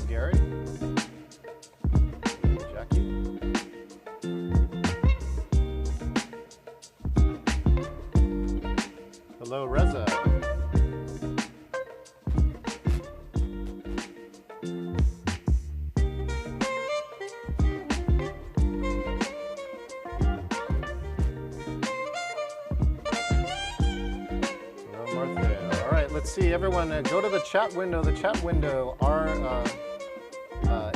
Gary. Jackie. Hello, Reza. Let's see, everyone, go to the chat window. The chat window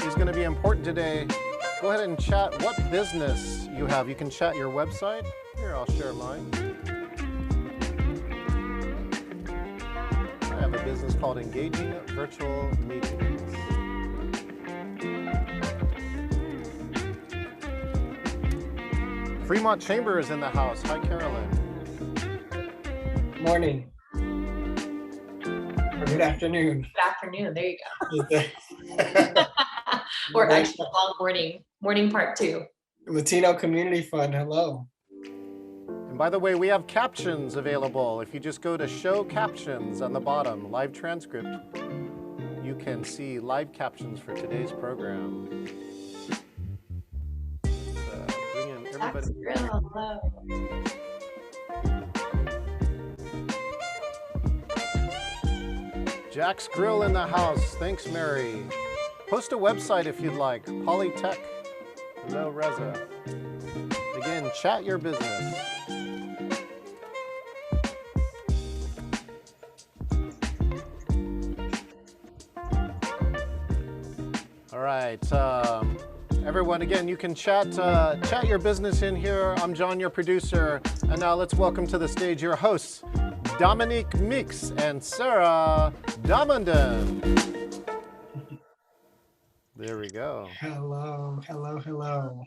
is going to be important today. Go ahead and chat what business you have. You can chat your website. Here, I'll share mine. I have a business called Engaging Virtual Meetings. Fremont Chamber is in the house. Hi, Carolyn. Morning. Good afternoon. Good afternoon. There you go. Or actually, long morning part 2. Latino Community Fund. Hello. And by the way, we have captions available. If you just go to Show Captions on the bottom, live transcript, you can see live captions for today's program. Bring in everybody. Hello. Jack's Grill in the house. Thanks, Mary. Post a website if you'd like. Polytech. Hello, Reza. Again, chat your business. All right. Everyone, again, you can chat your business in here. I'm John, your producer. And now let's welcome to the stage your hosts, Dominique Meeks and Sarah Damondon. There we go. Hello, hello, hello.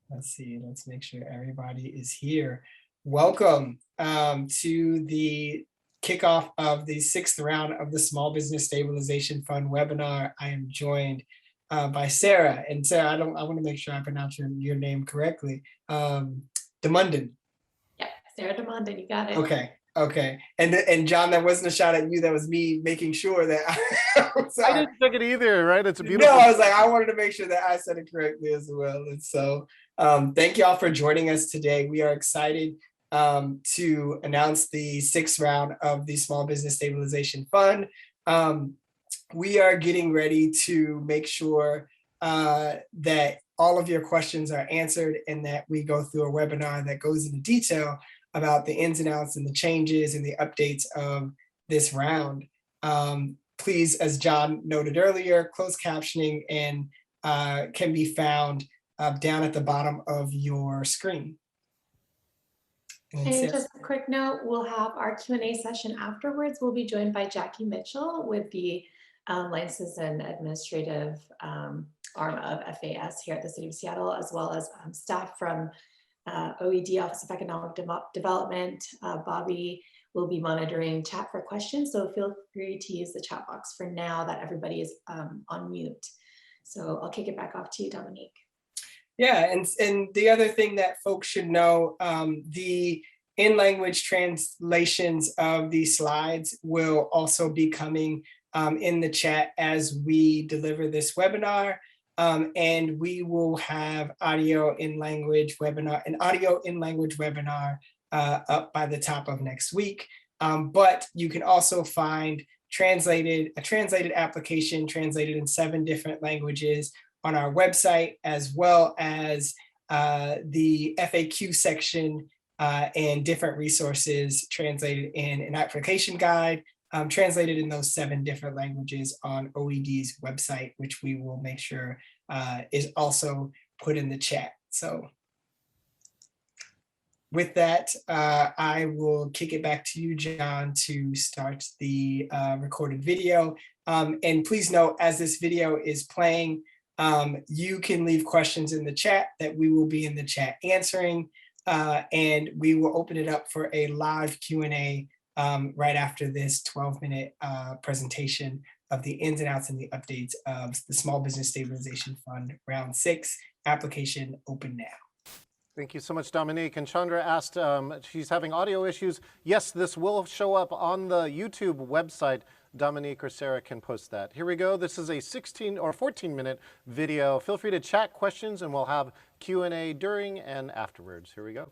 Let's see, let's make sure everybody is here. Welcome to the kickoff of the 6th round of the Small Business Stabilization Fund webinar. I am joined by Sarah. And Sarah, I want to make sure I pronounce your name correctly. Damondon. Sarah Damondon, you got it. Okay. And John, that wasn't a shot at you. That was me making sure that I didn't think it either, right? It's a beautiful. No, I was like, I wanted to make sure that I said it correctly as well. And so thank you all for joining us today. We are excited to announce the 6th round of the Small Business Stabilization Fund. We are getting ready to make sure that all of your questions are answered and that we go through a webinar that goes into detail about the ins and outs and the changes and the updates of this round. Please, as John noted earlier, closed captioning and can be found down at the bottom of your screen. And just a quick note, we'll have our Q&A session afterwards. We'll be joined by Jackie Mitchell with the License and Administrative arm of FAS here at the City of Seattle, as well as staff from OED, Office of Economic Development. Bobby will be monitoring chat for questions, so feel free to use the chat box for now that everybody is on mute. So I'll kick it back off to you, Dominique. Yeah, and the other thing that folks should know, the in-language translations of these slides will also be coming in the chat as we deliver this webinar. And we will have an audio in language webinar up by the top of next week. But you can also find a translated application translated in 7 different languages on our website, as well as the FAQ section and different resources translated in an application guide, translated in those 7 different languages on OED's website, which we will make sure is also put in the chat. So with that, I will kick it back to you, John, to start the recorded video. And please note, as this video is playing, you can leave questions in the chat that we will be in the chat answering, and we will open it up for a live Q&A right after this 12-minute presentation of the ins and outs and the updates of the Small Business Stabilization Fund Round 6 application open now. Thank you so much, Dominique. And Chandra asked, she's having audio issues. Yes, this will show up on the YouTube website. Dominique or Sarah can post that. Here we go. This is a 16 or 14-minute video. Feel free to chat questions, and we'll have Q&A during and afterwards. Here we go.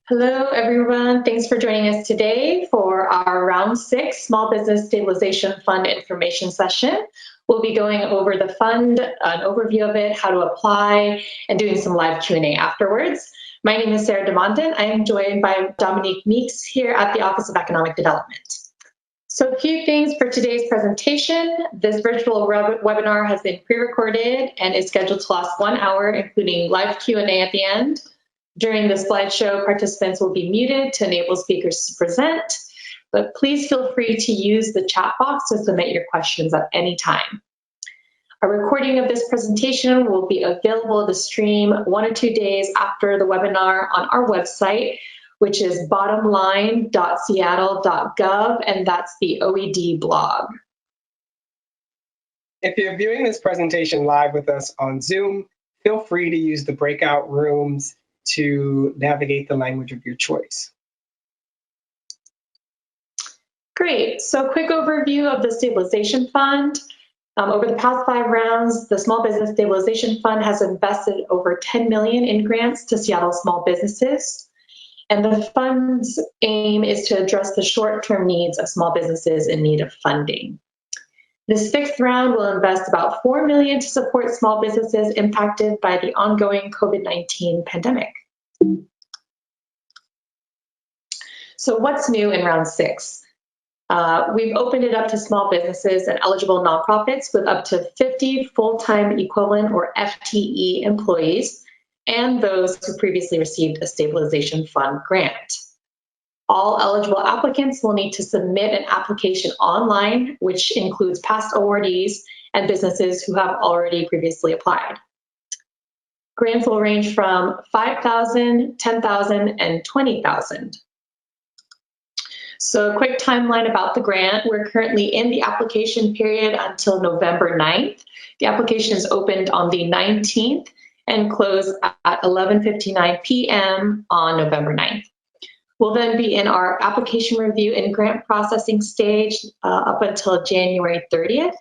Hello, everyone. Thanks for joining us today for our Round 6 Small Business Stabilization Fund information session. We'll be going over the fund, an overview of it, how to apply, and doing some live Q&A afterwards. My name is Sarah DeMonton. I am joined by Dominique Meeks here at the Office of Economic Development. So a few things for today's presentation. This virtual webinar has been pre-recorded and is scheduled to last 1 hour, including live Q&A at the end. During the slideshow, participants will be muted to enable speakers to present, but please feel free to use the chat box to submit your questions at any time. A recording of this presentation will be available to stream 1 or 2 days after the webinar on our website, which is bottomline.seattle.gov, and that's the OED blog. If you're viewing this presentation live with us on Zoom, feel free to use the breakout rooms to navigate the language of your choice. Great. So quick overview of the Stabilization Fund. Over the past 5 rounds, the Small Business Stabilization Fund has invested over $10 million in grants to Seattle small businesses. And the fund's aim is to address the short-term needs of small businesses in need of funding. This 6th round will invest about $4 million to support small businesses impacted by the ongoing COVID-19 pandemic. So what's new in round 6? We've opened it up to small businesses and eligible nonprofits with up to 50 full-time equivalent or FTE employees and those who previously received a Stabilization Fund grant. All eligible applicants will need to submit an application online, which includes past awardees and businesses who have already previously applied. Grants will range from $5,000, $10,000, and $20,000. So a quick timeline about the grant. We're currently in the application period until November 9th. The application is opened on the 19th and closed at 11:59 p.m. on November 9th. We'll then be in our application review and grant processing stage up until January 30th.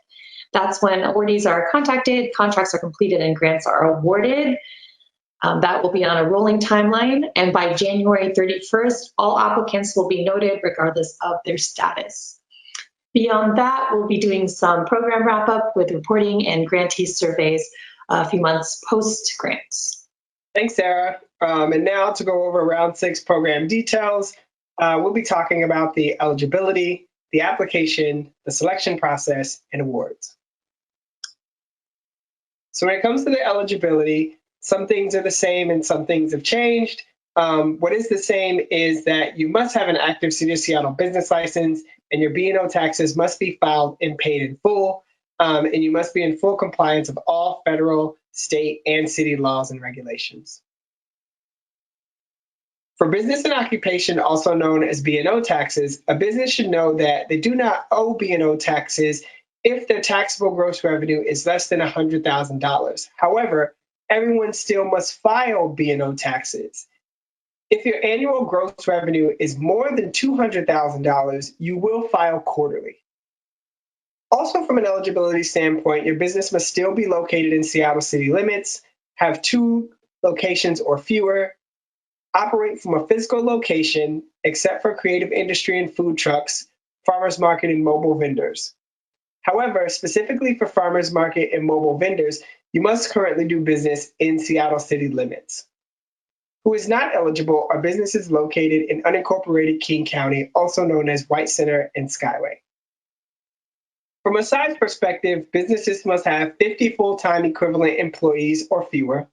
That's when awardees are contacted, contracts are completed, and grants are awarded. That will be on a rolling timeline, and by January 31st, all applicants will be noted regardless of their status. Beyond that, we'll be doing some program wrap-up with reporting and grantee surveys a few months post-grants. Thanks, Sarah. And now to go over round 6 program details, we'll be talking about the eligibility, the application, the selection process, and awards. So when it comes to the eligibility, some things are the same and some things have changed. What is the same is that you must have an active City of Seattle business license, and your B&O taxes must be filed and paid in full, and you must be in full compliance of all federal, state, and city laws and regulations. For business and occupation, also known as B&O taxes, a business should know that they do not owe B&O taxes if their taxable gross revenue is less than $100,000. However, everyone still must file B&O taxes. If your annual gross revenue is more than $200,000, you will file quarterly. Also, from an eligibility standpoint, your business must still be located in Seattle city limits, have 2 locations or fewer, operate from a physical location, except for creative industry and food trucks, farmers market, and mobile vendors. However, specifically for farmers market and mobile vendors, you must currently do business in Seattle city limits. Who is not eligible are businesses located in unincorporated King County, also known as White Center and Skyway. From a size perspective, businesses must have 50 full-time equivalent employees or fewer.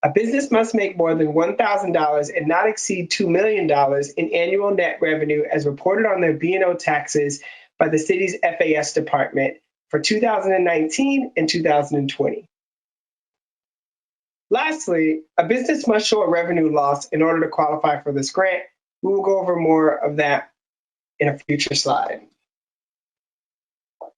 A business must make more than $1,000 and not exceed $2 million in annual net revenue as reported on their B&O taxes by the city's FAS department for 2019 and 2020. Lastly, a business must show a revenue loss in order to qualify for this grant. We will go over more of that in a future slide.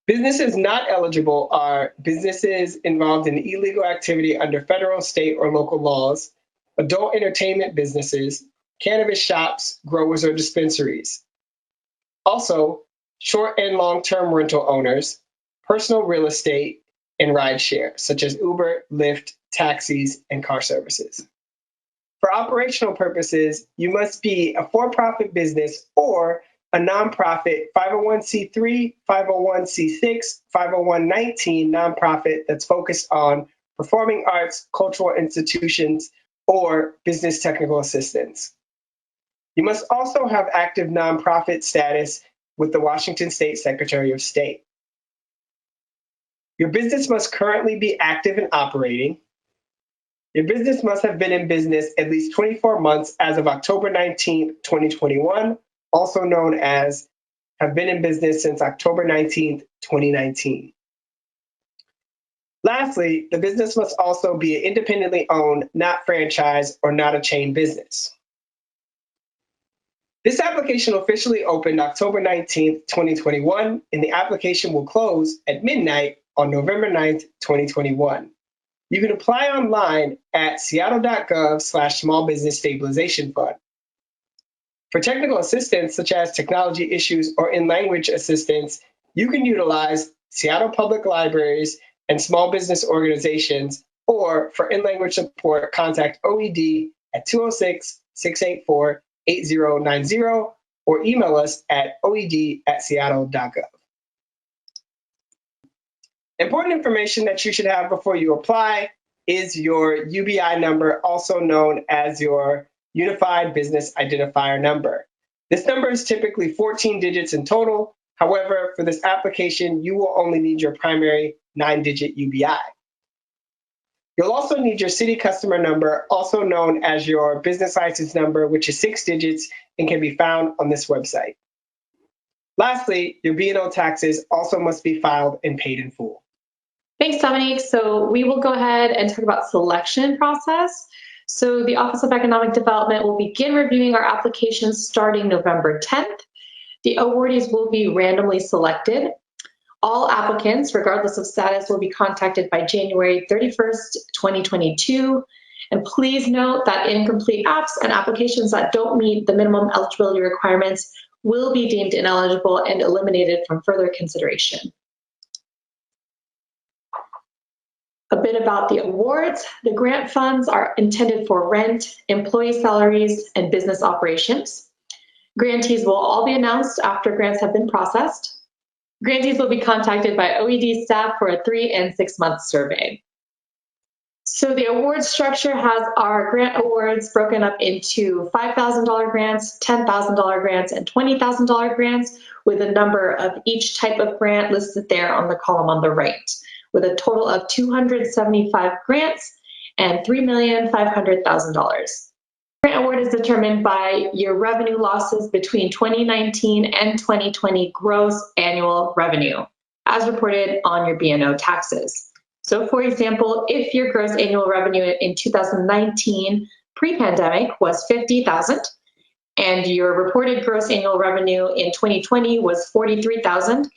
Businesses not eligible are businesses involved in illegal activity under federal, state, or local laws, adult entertainment businesses, cannabis shops, growers, or dispensaries. Also, short and long-term rental owners, personal real estate, and rideshare, such as Uber, Lyft, taxis, and car services. For operational purposes, you must be a for-profit business or a nonprofit 501c3, 501c6, 501(19) nonprofit that's focused on performing arts, cultural institutions, or business technical assistance. You must also have active nonprofit status with the Washington State Secretary of State. Your business must currently be active and operating. Your business must have been in business at least 24 months as of October 19, 2021, also known as have been in business since October 19, 2019. Lastly, the business must also be independently owned, not franchised, or not a chain business. This application officially opened October 19, 2021, and the application will close at midnight on November 9, 2021. You can apply online at seattle.gov/Small Business Stabilization Fund. For technical assistance, such as technology issues or in-language assistance, you can utilize Seattle Public Libraries and small business organizations, or for in-language support, contact OED at 206-684-8090 or email us at oed@seattle.gov. Important information that you should have before you apply is your UBI number, also known as your Unified Business Identifier number. This number is typically 14 digits in total. However, for this application, you will only need your primary 9-digit UBI. You'll also need your city customer number, also known as your business license number, which is 6 digits and can be found on this website. Lastly, your B&O taxes also must be filed and paid in full. Thanks, Dominique. So we will go ahead and talk about selection process. So the Office of Economic Development will begin reviewing our applications starting November 10th. The awardees will be randomly selected. All applicants, regardless of status, will be contacted by January 31st, 2022. And please note that incomplete apps and applications that don't meet the minimum eligibility requirements will be deemed ineligible and eliminated from further consideration. A bit about the awards. The grant funds are intended for rent, employee salaries, and business operations. Grantees will all be announced after grants have been processed. Grantees will be contacted by OED staff for a 3- and 6-month survey. So the award structure has our grant awards broken up into $5,000 grants, $10,000 grants, and $20,000 grants, with a number of each type of grant listed there on the column on the right, with a total of 275 grants and $3,500,000. Grant award is determined by your revenue losses between 2019 and 2020 gross annual revenue, as reported on your B&O taxes. So for example, if your gross annual revenue in 2019 pre-pandemic was $50,000 and your reported gross annual revenue in 2020 was $43,000,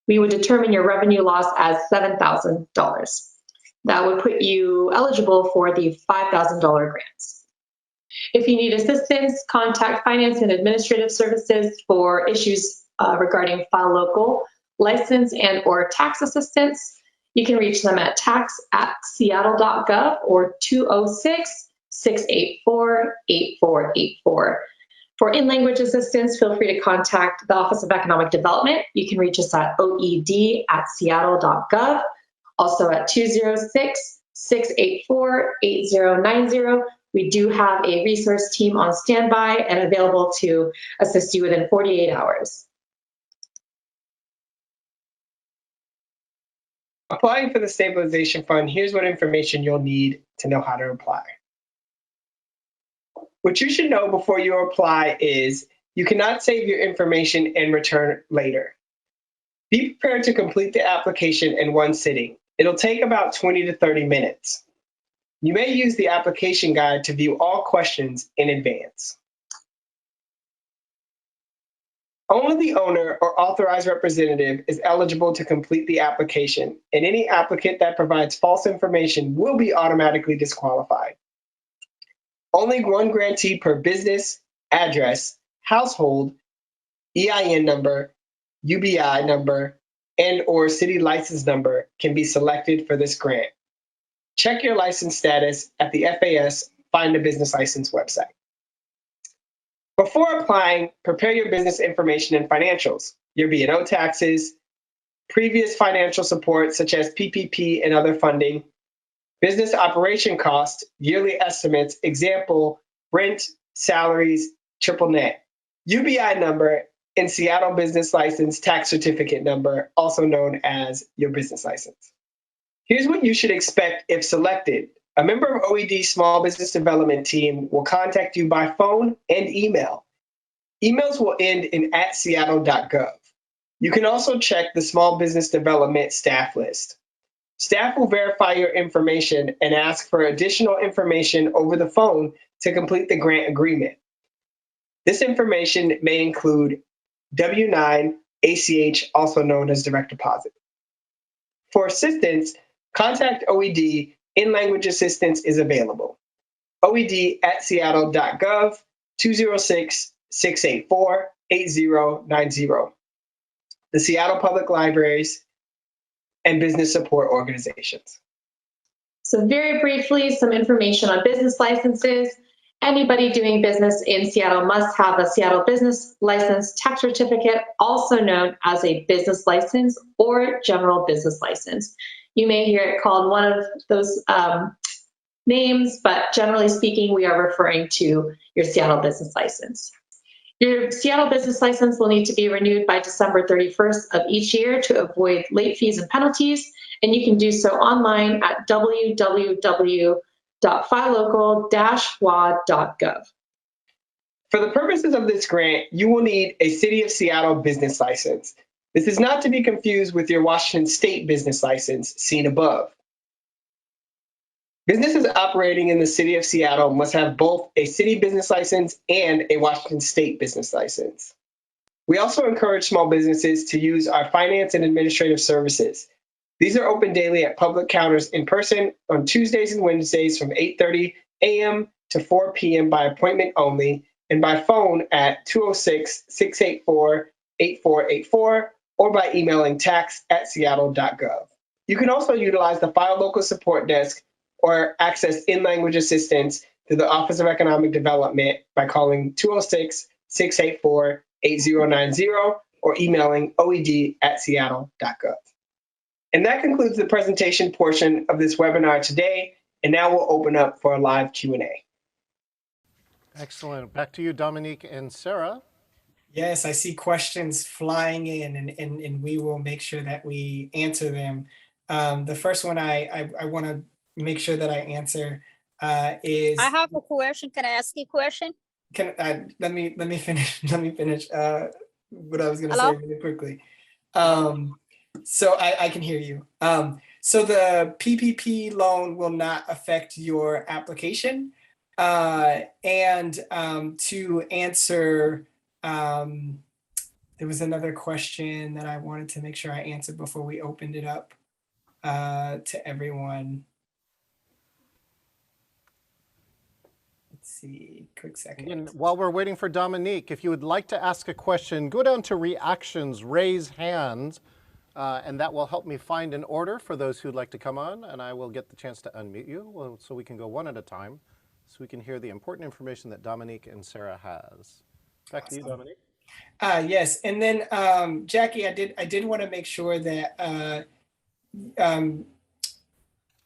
we would determine your revenue loss as $7,000. That would put you eligible for the $5,000 grants. If you need assistance, contact Finance and Administrative Services for issues regarding File Local, license, and/or tax assistance. You can reach them at tax@seattle.gov or 206-684-8484. For in-language assistance, feel free to contact the Office of Economic Development. You can reach us at oed@seattle.gov, also at 206-684-8090. We do have a resource team on standby and available to assist you within 48 hours. Applying for the Stabilization Fund, here's what information you'll need to know how to apply. What you should know before you apply is you cannot save your information and return later. Be prepared to complete the application in one sitting. It'll take about 20 to 30 minutes. You may use the application guide to view all questions in advance. Only the owner or authorized representative is eligible to complete the application, and any applicant that provides false information will be automatically disqualified. Only one grantee per business, address, household, EIN number, UBI number, and/or city license number can be selected for this grant. Check your license status at the FAS Find a Business License website. Before applying, prepare your business information and financials, your B&O taxes, previous financial support such as PPP and other funding, business operation costs, yearly estimates, example, rent, salaries, triple net, UBI number, and Seattle Business License Tax Certificate number, also known as your business license. Here's what you should expect if selected. A member of OED's Small Business Development Team will contact you by phone and email. Emails will end in @seattle.gov. You can also check the Small Business Development staff list. Staff will verify your information and ask for additional information over the phone to complete the grant agreement. This information may include W-9, ACH, also known as direct deposit. For assistance, contact OED. In-language assistance is available. OED @seattle.gov, 206-684-8090. The Seattle Public Libraries and business support organizations. So very briefly, some information on business licenses. Anybody doing business in Seattle must have a Seattle Business License Tax Certificate, also known as a business license or general business license. You may hear it called one of those names, but generally speaking, we are referring to your Seattle Business License. Your Seattle Business License will need to be renewed by December 31st of each year to avoid late fees and penalties, and you can do so online at www.filelocal-wad.gov. For the purposes of this grant, you will need a City of Seattle business license. This is not to be confused with your Washington State business license seen above. Businesses operating in the City of Seattle must have both a city business license and a Washington State business license. We also encourage small businesses to use our finance and administrative services. These are open daily at public counters in person on Tuesdays and Wednesdays from 8:30 a.m. to 4 p.m. by appointment only, and by phone at 206-684-8484 or by emailing tax@seattle.gov. You can also utilize the File Local support desk or access in-language assistance through the Office of Economic Development by calling 206-684-8090 or emailing oed@seattle.gov. And that concludes the presentation portion of this webinar today. And now we'll open up for a live Q&A. Excellent. Back to you, Dominique and Sarah. Yes, I see questions flying in, and we will make sure that we answer them. The first one I want to make sure that I answer is. I have a question. Can I ask you a question? Let me finish. Let me finish what I was going to say Hello? really quickly. So I can hear you. So the PPP loan will not affect your application. And to answer, there was another question that I wanted to make sure I answered before we opened it up to everyone. Let's see, quick second. Again, while we're waiting for Dominique, if you would like to ask a question, go down to reactions, raise hands, and that will help me find an order for those who'd like to come on, and I will get the chance to unmute you so we can go one at a time, so we can hear the important information that Dominique and Sarah has. Back to you, Dominique. Yes, and then Jackie, I did want to make sure that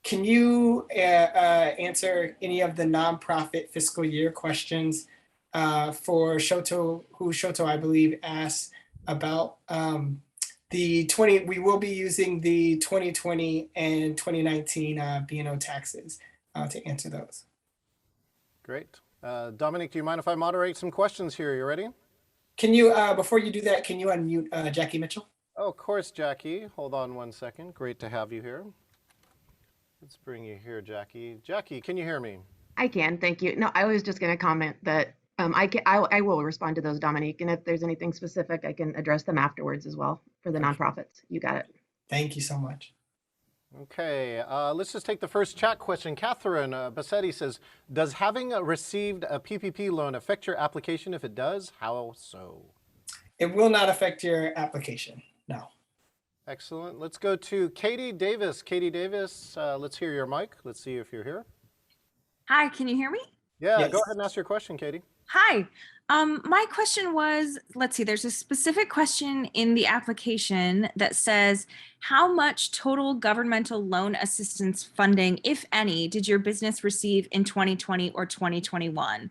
can you answer any of the nonprofit fiscal year questions for Shoto, who Shoto I believe asked about we will be using the 2020 and 2019 B&O taxes to answer those. Great. Dominique, do you mind if I moderate some questions here? You ready? Can you, before you do that, can you unmute Jackie Mitchell? Oh, of course, Jackie. Hold on one second. Great to have you here. Let's bring you here, Jackie. Jackie, can you hear me? I can, thank you. No, I was just going to comment that I will respond to those, Dominique, and if there's anything specific, I can address them afterwards as well for the nonprofits. You got it. Thank you so much. Okay, let's just take the first chat question. Catherine Bassetti says, does having received a PPP loan affect your application? If it does, how so? It will not affect your application, no. Excellent. Let's go to Katie Davis. Katie Davis, let's hear your mic. Let's see if you're here. Hi, can you hear me? Yeah, Yes. go ahead and ask your question, Katie. Hi. My question was, let's see, there's a specific question in the application that says, how much total governmental loan assistance funding, if any, did your business receive in 2020 or 2021?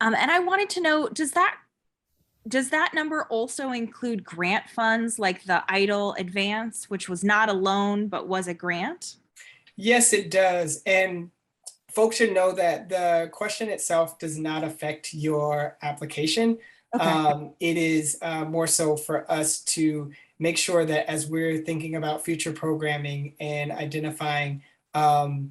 And I wanted to know, does that number also include grant funds like the EIDL advance, which was not a loan, but was a grant? Yes, it does. And folks should know that the question itself does not affect your application. Okay. It is more so for us to make sure that as we're thinking about future programming and identifying how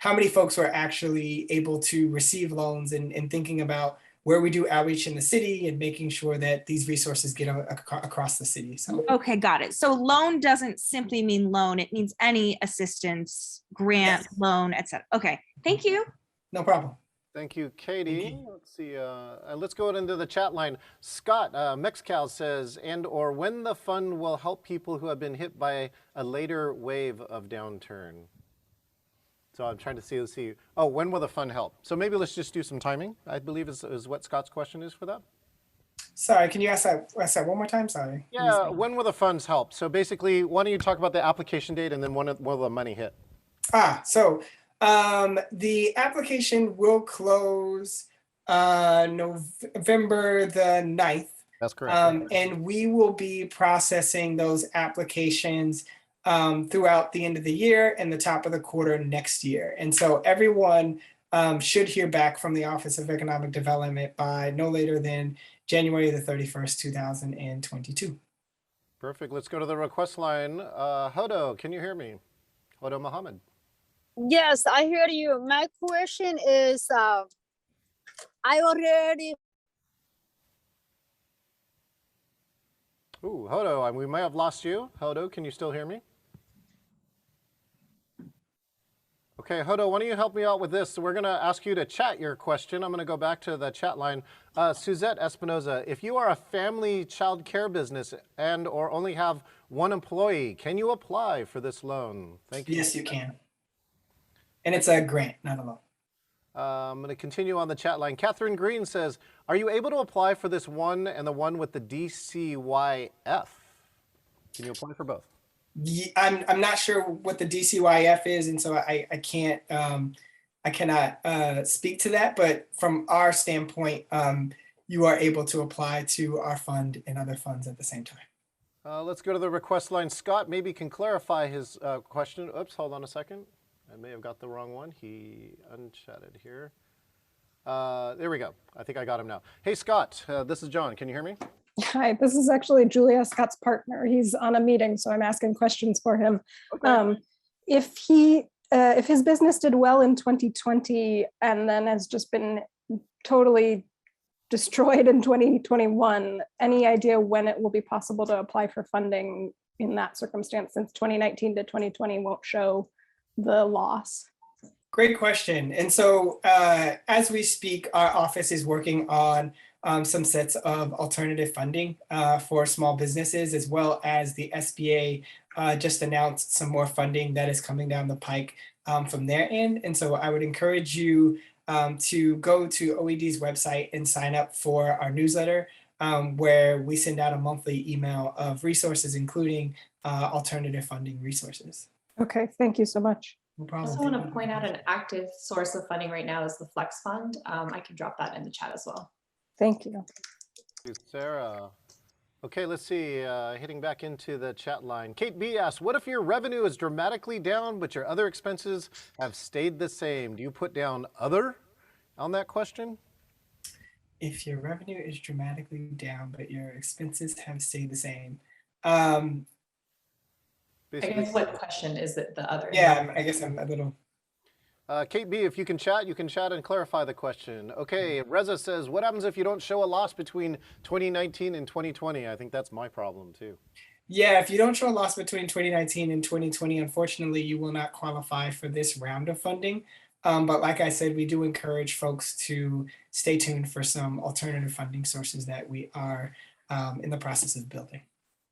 many folks were actually able to receive loans and thinking about where we do outreach in the city and making sure that these resources get across the city. So Okay, got it. So loan doesn't simply mean loan. It means any assistance, grant, yes, loan, etc. Okay, thank you. no problem. Thank you, Katie. Thank you. Let's see. Let's go into the chat line. Scott Mexcal says, and/or when the fund will help people who have been hit by a later wave of downturn. So I'm trying to see. Oh, when will the fund help? So maybe let's just do some timing, I believe is what Scott's question is for that. Sorry, can you ask that one more time? Sorry. Yeah, when will the funds help? So basically, why don't you talk about the application date and then when will the money hit? So the application will close November the 9th. That's correct. And we will be processing those applications throughout the end of the year and the top of the quarter next year. And so everyone should hear back from the Office of Economic Development by no later than January the 31st, 2022. Perfect. Let's go to the request line. Hodo, can you hear me? Hodo Mohammed. Yes, I hear you. My question is, I already. Ooh, Hodo, we may have lost you. Hodo, can you still hear me? Okay, Hodo, why don't you help me out with this? So we're going to ask you to chat your question. I'm going to go back to the chat line. Suzette Espinoza, if you are a family child care business and or only have one employee, can you apply for this loan? Thank you. Yes, you can. And it's a grant, not a loan. I'm going to continue on the chat line. Catherine Green says, are you able to apply for this one and the one with the DCYF? Can you apply for both? I'm not sure what the DCYF is, and so I can't I cannot speak to that. But from our standpoint, you are able to apply to our fund and other funds at the same time. Let's go to the request line. Scott maybe can clarify his question. Oops, hold on a second. I may have got the wrong one. He unchatted here. There we go. I think I got him now. Hey, Scott, this is John. Can you hear me? Hi, this is actually Julia, Scott's partner. He's on a meeting, so I'm asking questions for him. Okay. If his business did well in 2020 and then has just been totally destroyed in 2021, any idea when it will be possible to apply for funding in that circumstance, since 2019 to 2020 won't show the loss? Great question. And so as we speak, our office is working on some sets of alternative funding for small businesses, as well as the SBA just announced some more funding that is coming down the pike from their end. And so I would encourage you to go to OED's website and sign up for our newsletter, where we send out a monthly email of resources, including alternative funding resources. Okay, thank you so much. No I problem. also want to point out an active source of funding right now is the Flex Fund. I can drop that in the chat as well. Thank you. Thank you, Sarah. Okay, let's see, hitting back into the chat line. Kate B asks, what if your revenue is dramatically down, but your other expenses have stayed the same? Do you put down other on that question? If your revenue is dramatically down, but your expenses have stayed the same. I guess what question is it the other? Yeah, I guess I'm a little. Kate B, if you can chat and clarify the question. Okay, Reza says, what happens if you don't show a loss between 2019 and 2020? I think that's my problem too. Yeah, if you don't show a loss between 2019 and 2020, unfortunately, you will not qualify for this round of funding. But like I said, we do encourage folks to stay tuned for some alternative funding sources that we are in the process of building.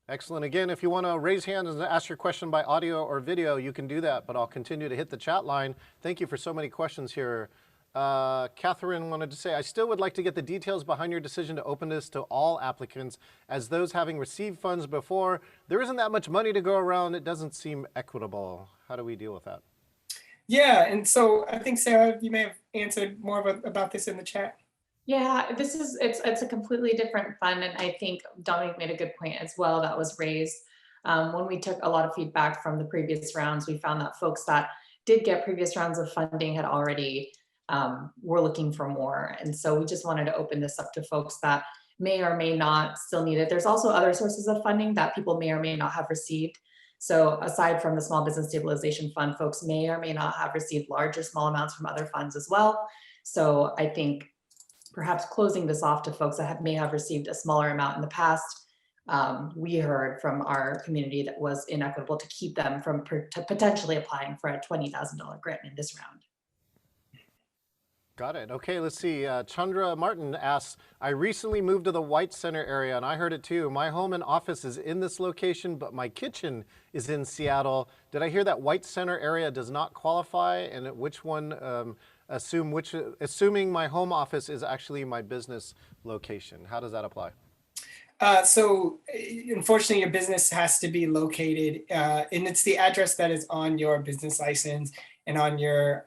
Excellent. Again, if you want to raise hands and ask your question by audio or video, you can do that, but I'll continue to hit the chat line. Thank you for so many questions here. Catherine wanted to say, I still would like to get the details behind your decision to open this to all applicants, as those having received funds before. There isn't that much money to go around. It doesn't seem equitable. How do we deal with that? Yeah, and so I think, Sarah, you may have answered more about this in the chat. Yeah, it's a completely different fund, and I think Dominic made a good point as well that was raised. When we took a lot of feedback from the previous rounds, we found that folks that did get previous rounds of funding had already were looking for more, and so we just wanted to open this up to folks that may or may not still need it. There's also other sources of funding that people may or may not have received. So aside from the Small Business Stabilization Fund, folks may or may not have received large or small amounts from other funds as well. So I think perhaps closing this off to folks that may have received a smaller amount in the past, we heard from our community that was inequitable to keep them from potentially applying for a $20,000 grant in this round. Got it. Okay, let's see. Chandra Martin asks, I recently moved to the White Center area, and I heard it too. My home and office is in this location, but my kitchen is in Seattle. Did I hear that White Center area does not qualify? And which one, assuming my home office is actually my business location? How does that apply? So unfortunately, your business has to be located, and it's the address that is on your business license and on your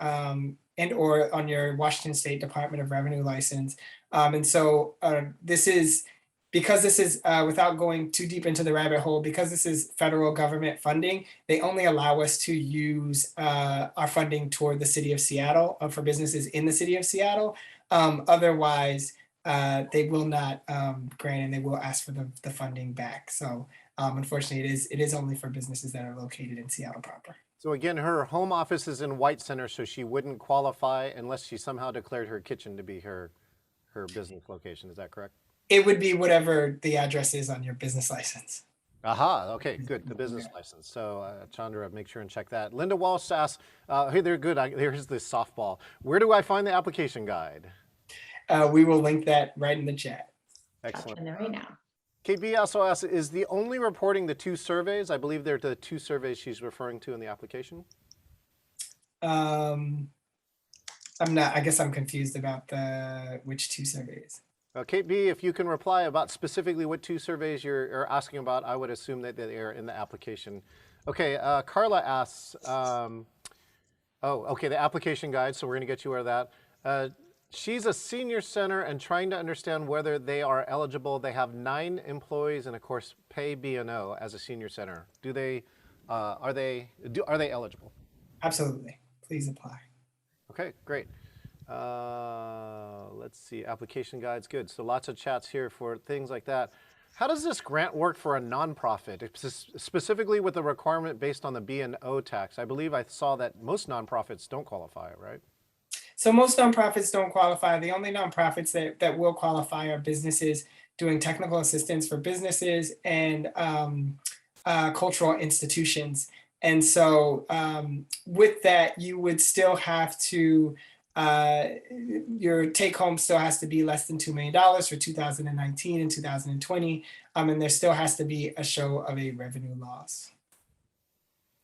or on your Washington State Department of Revenue license. And so this is, because this is, without going too deep into the rabbit hole, because this is federal government funding, they only allow us to use our funding toward the city of Seattle for businesses in the city of Seattle. Otherwise, they will not grant, and they will ask for the funding back. So unfortunately, it is only for businesses that are located in Seattle proper. So again, her home office is in White Center, so she wouldn't qualify unless she somehow declared her kitchen to be her business location. Is that correct? It would be whatever the address is on your business license. Aha, okay, good, the business license. So Chandra, make sure and check that. Linda Walsh asks, hey, they're good. Here's the softball. Where do I find the application guide? We will link that right in the chat. Excellent. In there right now. KB also asks, is the only reporting the 2 surveys? I believe they're the 2 surveys she's referring to in the application. I'm not, I guess I'm confused about which 2 surveys. KB, if you can reply about specifically what 2 surveys you're asking about, I would assume that they are in the application. Okay, Carla asks, the application guide, so we're gonna get you out of that. She's a senior center and trying to understand whether they are eligible. They have 9 employees and of course pay B&O as a senior center. Are they eligible? Absolutely, please apply. Okay, great. Let's see, application guide's good. So lots of chats here for things like that. How does this grant work for a nonprofit, specifically with the requirement based on the B&O tax? I believe I saw that most nonprofits don't qualify, right? So most nonprofits don't qualify. The only nonprofits that will qualify are businesses doing technical assistance for businesses and cultural institutions. And so with that, you would still have to, your take home still has to be less than $2 million for 2019 and 2020. And there still has to be a show of a revenue loss.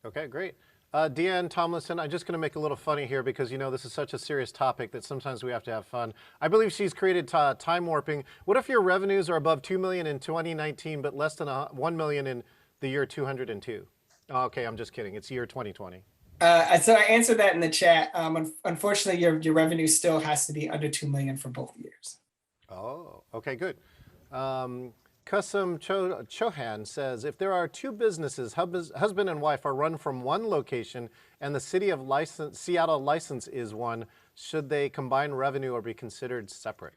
Okay, great. Deanne Tomlinson, I'm just going to make a little funny here because, you know, this is such a serious topic that sometimes we have to have fun. I believe she's created time warping. What if your revenues are above $2 million in 2019, but less than $1 million in the year 202? Oh, okay, I'm just kidding. It's year 2020. So I answered that in the chat. Unfortunately, your revenue still has to be under $2 million for both years. Oh, okay, good. Kusum Chohan says, if there are 2 businesses, husband and wife, are run from one location and the city of Seattle license is one, should they combine revenue or be considered separate?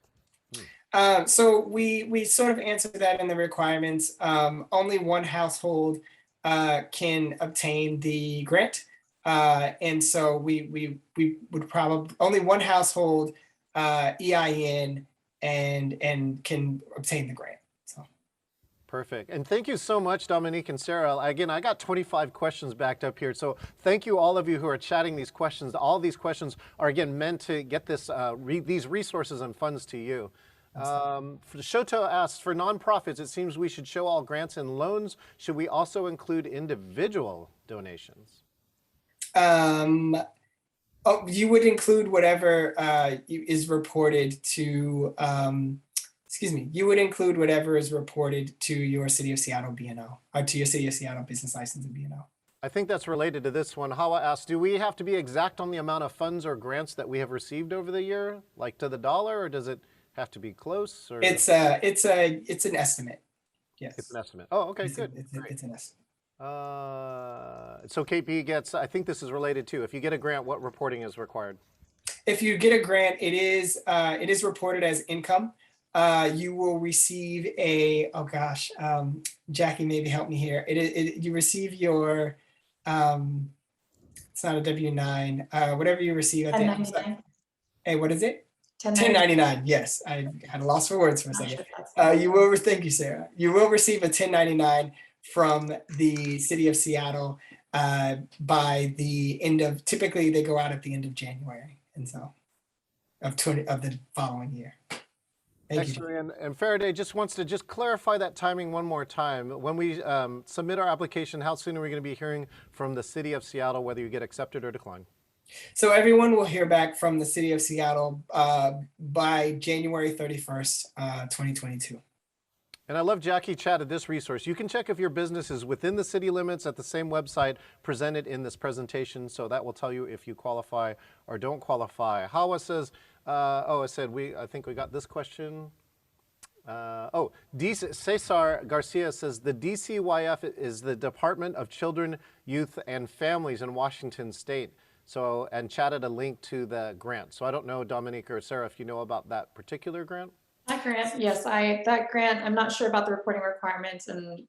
So we sort of answered that in the requirements. Only one household can obtain the grant. And so we would probably, only one household EIN and can obtain the grant. Perfect. And thank you so much, Dominique and Sarah. Again, I got 25 questions backed up here. So thank you all of you who are chatting these questions. All of these questions are, again, meant to get this these resources and funds to you. Shoto asks, for nonprofits, it seems we should show all grants and loans. Should we also include individual donations? Oh, you would include whatever is reported to, you would include whatever is reported to your City of Seattle B&O, or to your City of Seattle business license and B&O. I think that's related to this one. Hawa asks, do we have to be exact on the amount of funds or grants that we have received over the year, like to the dollar, or does it have to be close? Or It's an estimate. Yes. it's an estimate. Oh, okay, It's good. an estimate. So KP gets, I think this is related too. If you get a grant, what reporting is required? If you get a grant, it is reported as income. You will receive a, oh gosh, Jackie, maybe help me here. You receive your, it's not a W-9, whatever you receive at the end. 1099. Hey, what is it? 1099. 1099. Yes, I had a loss for words for a Not second. sure if that's- Thank you, Sarah. You will receive a 1099 from the City of Seattle by the end of, typically they go out at the end of January, and so of the following year. Thank you. Excellent. And Faraday just wants to just clarify that timing one more time. When we submit our application, how soon are we going to be hearing from the City of Seattle, whether you get accepted or declined? So everyone will hear back from the City of Seattle by January 31st, 2022. And I love Jackie chatted this resource. You can check if your business is within the city limits at the same website presented in this presentation. So that will tell you if you qualify or don't qualify. Hawa says, I think we got this question. Cesar Garcia says the DCYF is the Department of Children, Youth, and Families in Washington State. So, and chatted a link to the grant. So I don't know, Dominique or Sarah, if you know about that particular grant. That grant, yes, that grant, I'm not sure about the reporting requirements and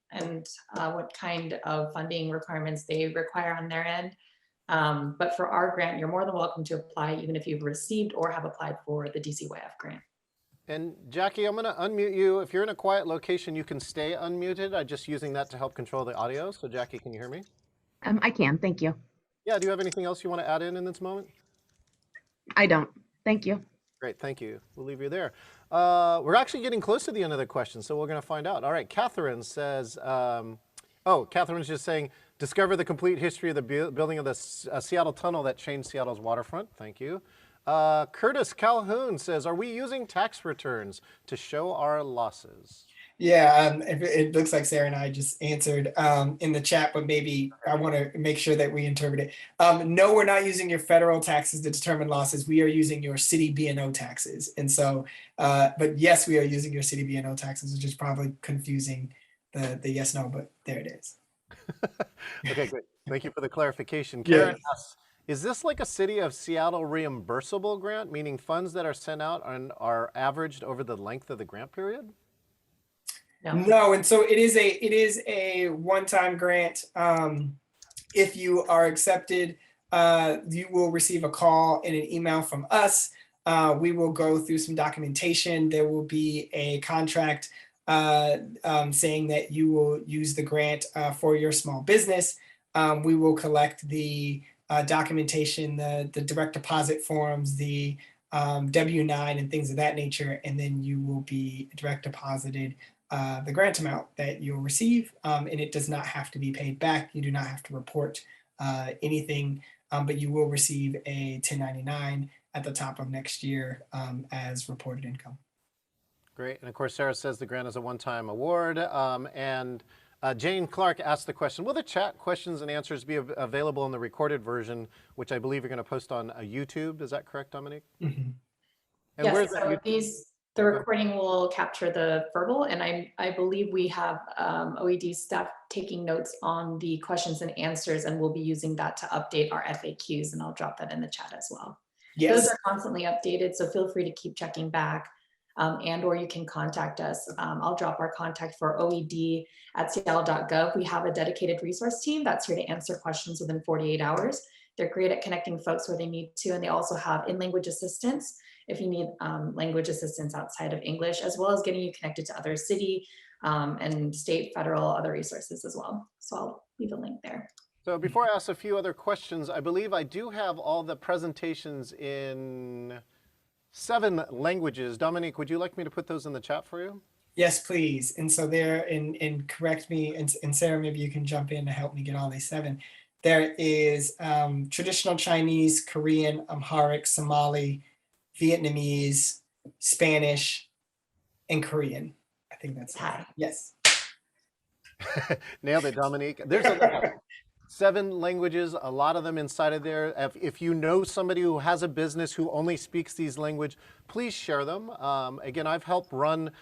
what kind of funding requirements they require on their end. But for our grant, you're more than welcome to apply, even if you've received or have applied for the DCYF grant. And Jackie, I'm going to unmute you. If you're in a quiet location, you can stay unmuted. I'm just using that to help control the audio. So Jackie, can you hear me? I can, thank you. Yeah, do you have anything else you want to add in this moment? I don't, thank you. Great, thank you. We'll leave you there. We're actually getting close to the end of the question, so we're going to find out. All right, Catherine says, Catherine's just saying, discover the complete history of the building of the Seattle Tunnel that changed Seattle's waterfront. Thank you. Curtis Calhoun says, are we using tax returns to show our losses? Yeah, it looks like Sarah and I just answered in the chat, but maybe I want to make sure that we interpret it. No, we're not using your federal taxes to determine losses. We are using your city B&O taxes. And so, but yes, we are using your city B&O taxes, which is probably confusing the yes, no, but there it is. Okay, great. Thank you for the clarification. Karen asks, is this like a City of Seattle reimbursable grant, meaning funds that are sent out and are averaged over the length of the grant period? No, and so it is a one-time grant. If you are accepted, you will receive a call and an email from us. We will go through some documentation. There will be a contract saying that you will use the grant for your small business. We will collect the documentation, the direct deposit forms, the W-9 and things of that nature, and then you will be direct deposited the grant amount that you'll receive, and it does not have to be paid back. You do not have to report anything, but you will receive a 1099 at the top of next year as reported income. Great, and of course, Sarah says the grant is a one-time award, and Jane Clark asked the question, will the chat questions and answers be available in the recorded version, which I believe you're going to post on YouTube? Is that correct, Dominique? Mm-hmm. And yes, where's so that? the recording will capture the verbal, and I believe we have OED staff taking notes on the questions and answers, and we'll be using that to update our FAQs, and I'll drop that in the chat as well. Yes. Those are constantly updated, so feel free to keep checking back, and or you can contact us. I'll drop our contact for OED at seattle.gov. We have a dedicated resource team that's here to answer questions within 48 hours. They're great at connecting folks where they need to, and they also have in-language assistance if you need language assistance outside of English, as well as getting you connected to other city and state, federal, other resources as well. So I'll leave a link there. So before I ask a few other questions, I believe I do have all the presentations in 7 languages. Dominique, would you like me to put those in the chat for you? Yes, please. And so there, and correct me, and Sarah, maybe you can jump in to help me get all these 7. There is traditional Chinese, Korean, Amharic, Somali, Vietnamese, Spanish, and Korean. I think that's Thai. Yes. Nailed it, Dominique. There's a 7 languages, a lot of them inside of there. If you know somebody who has a business who only speaks these languages, please share them. Again, I've helped run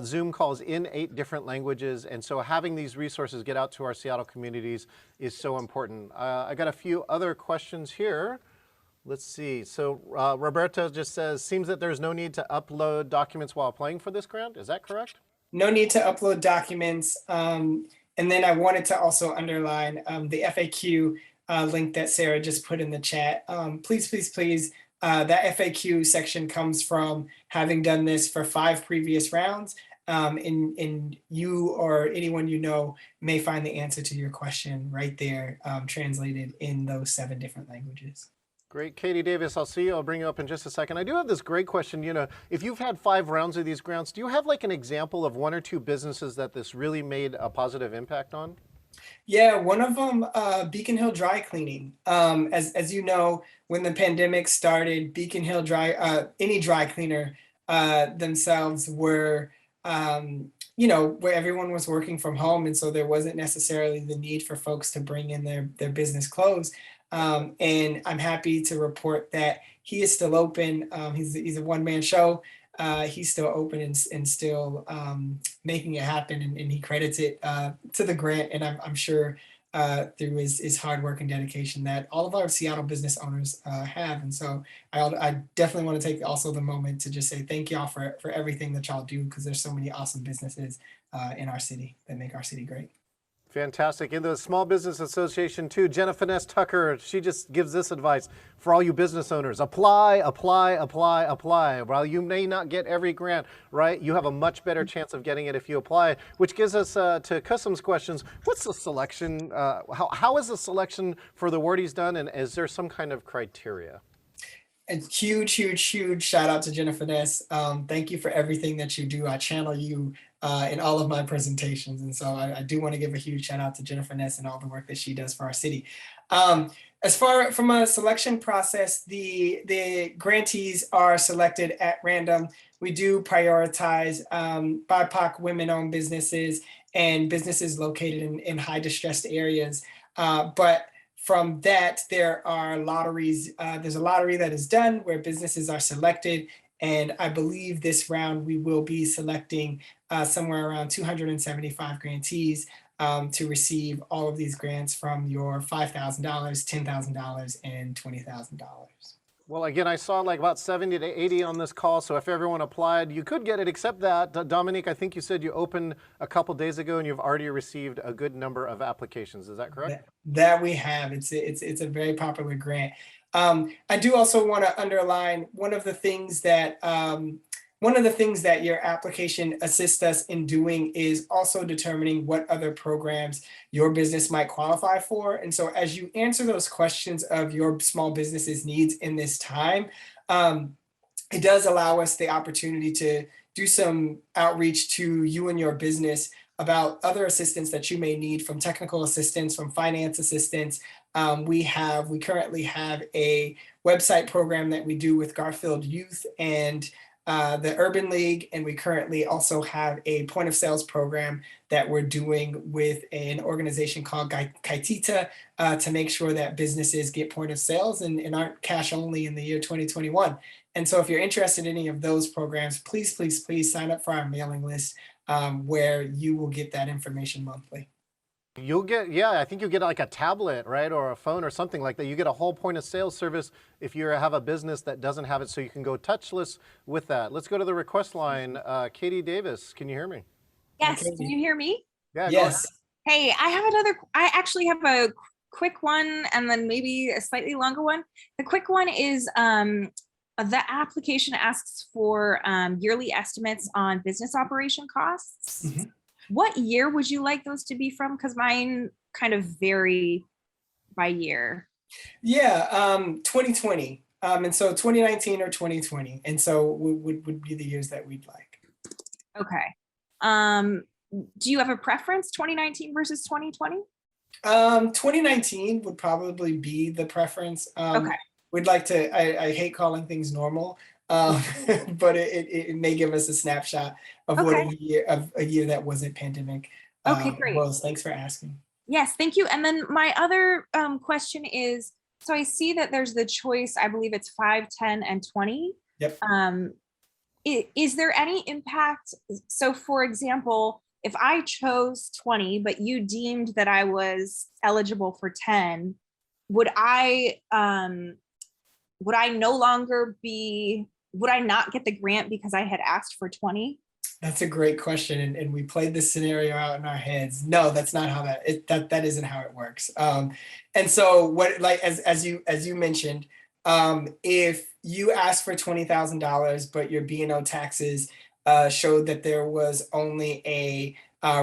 Zoom calls in 8 different languages, and so having these resources get out to our Seattle communities is so important. I got a few other questions here. Let's see. So Roberta just says, seems that there's no need to upload documents while applying for this grant. Is that correct? No need to upload documents. And then I wanted to also underline the FAQ link that Sarah just put in the chat. Please, please, please, that FAQ section comes from having done this for 5 previous rounds. And you or anyone you know may find the answer to your question right there, translated in those 7 different languages. Great. Katie Davis, I'll see you. I'll bring you up in just a second. I do have this great question. You know, if you've had 5 rounds of these grants, do you have like an example of 1 or 2 businesses that this really made a positive impact on? Yeah, one of them, Beacon Hill Dry Cleaning. As you know, when the pandemic started, Beacon Hill any dry cleaner themselves were, you know, where everyone was working from home. And so there wasn't necessarily the need for folks to bring in their business clothes. And I'm happy to report that he is still open. He's a one-man show. He's still open and still making it happen. And he credits it to the grant. And I'm sure through his hard work and dedication that all of our Seattle business owners have. And so I definitely want to take also the moment to just say thank y'all for everything that y'all do, because there's so many awesome businesses in our city that make our city great. Fantastic. In the Small Business Association too, Jenna Finesse Tucker, she just gives this advice for all you business owners. Apply, apply, apply, apply. While you may not get every grant, right, you have a much better chance of getting it if you apply, which gives us to Customs questions. What's the selection? How is the selection for the awardees done, and is there some kind of criteria? A huge, huge, huge shout out to Jenna Finesse. Thank you for everything that you do. I channel you in all of my presentations. And so I do want to give a huge shout out to Jenna Finesse and all the work that she does for our city. As far from a selection process, the grantees are selected at random. We do prioritize BIPOC women-owned businesses and businesses located in high distressed areas. But from that, there are lotteries. There's a lottery that is done where businesses are selected. And I believe this round we will be selecting somewhere around 275 grantees to receive all of these grants from your $5,000, $10,000, and $20,000. Well, again, I saw like about 70 to 80 on this call. So if everyone applied, you could get it, except that, Dominique, I think you said you opened a couple days ago and you've already received a good number of applications. Is that correct? That we have. It's a very popular grant. I do also want to underline one of the things that your application assists us in doing is also determining what other programs your business might qualify for. And so as you answer those questions of your small business's needs in this time, it does allow us the opportunity to do some outreach to you and your business about other assistance that you may need, from technical assistance, from finance assistance. We currently have a website program that we do with Garfield Youth and the Urban League, and we currently also have a point of sales program that we're doing with an organization called Kaitita to make sure that businesses get point of sales and aren't cash only in the year 2021. And so if you're interested in any of those programs, please, please, please sign up for our mailing list where you will get that information monthly. You'll get, yeah, I think you get like a tablet, right, or a phone or something like that. You get a whole point of sale service if you have a business that doesn't have it, so you can go touchless with that. Let's go to the request line. Katie Davis, can you hear me? Yes, can you hear me? Yeah. Yes. Hey, I actually have a quick one and then maybe a slightly longer one. The quick one is the application asks for yearly estimates on business operation costs. Mm-hmm. What year would you like those to be from? Because mine kind of vary by year. Yeah, 2020. And so 2019 or 2020. And so would be the years that we'd like. Okay. Do you have a preference, 2019 versus 2020? 2019 would probably be the preference. Okay. We'd like to, I hate calling things normal, but it may give us a snapshot of what a year that wasn't pandemic. Okay, great. Was. Thanks for asking. Yes, thank you. And then my other question is, so I see that there's the choice, I believe it's 5, 10, and 20. Yep. Is there any impact? So for example, if I chose 20, but you deemed that I was eligible for 10, would I no longer be, would I not get the grant because I had asked for 20? That's a great question, and we played this scenario out in our heads. No, that's not how that isn't how it works. And so what, like as you mentioned, if you asked for $20,000, but your B&O taxes showed that there was only a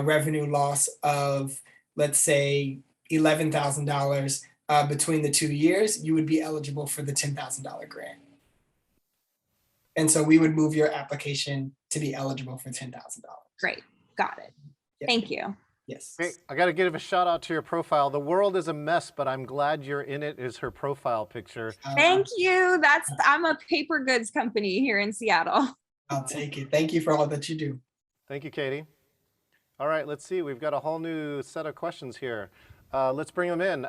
revenue loss of, let's say, $11,000 between the 2 years, you would be eligible for the $10,000 grant. And so we would move your application to be eligible for $10,000. Great, got it. Yep. Thank you. Yes. Great. I got to give a shout out to your profile. The world is a mess, but I'm glad you're in it is her profile picture. Thank you. I'm a paper goods company here in Seattle. I'll take it. Thank you for all that you do. Thank you, Katie. All right, let's see. We've got a whole new set of questions here. Let's bring them in.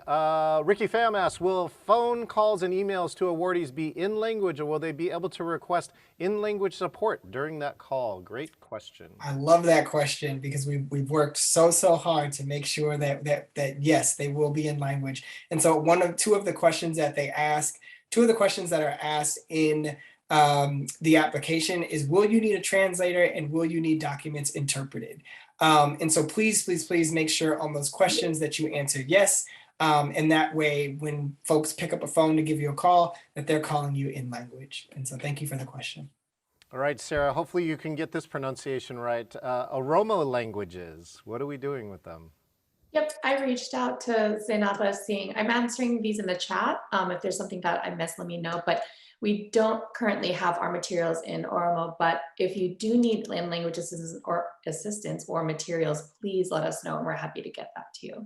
Ricky Pham asks, will phone calls and emails to awardees be in language, or will they be able to request in-language support during that call? Great question. I love that question because we've worked so hard to make sure that yes, they will be in language. And so two of the questions that are asked in the application is, will you need a translator and will you need documents interpreted? And so please make sure on those questions that you answer yes. And that way, when folks pick up a phone to give you a call, that they're calling you in language. And so thank you for the question. All right, Sarah, hopefully you can get this pronunciation right. Oromo languages, what are we doing with them? Yep, I reached out to Zainaba I'm answering these in the chat. If there's something that I missed, let me know. But we don't currently have our materials in Oromo, but if you do need language assistance or materials, please let us know and we're happy to get that to you.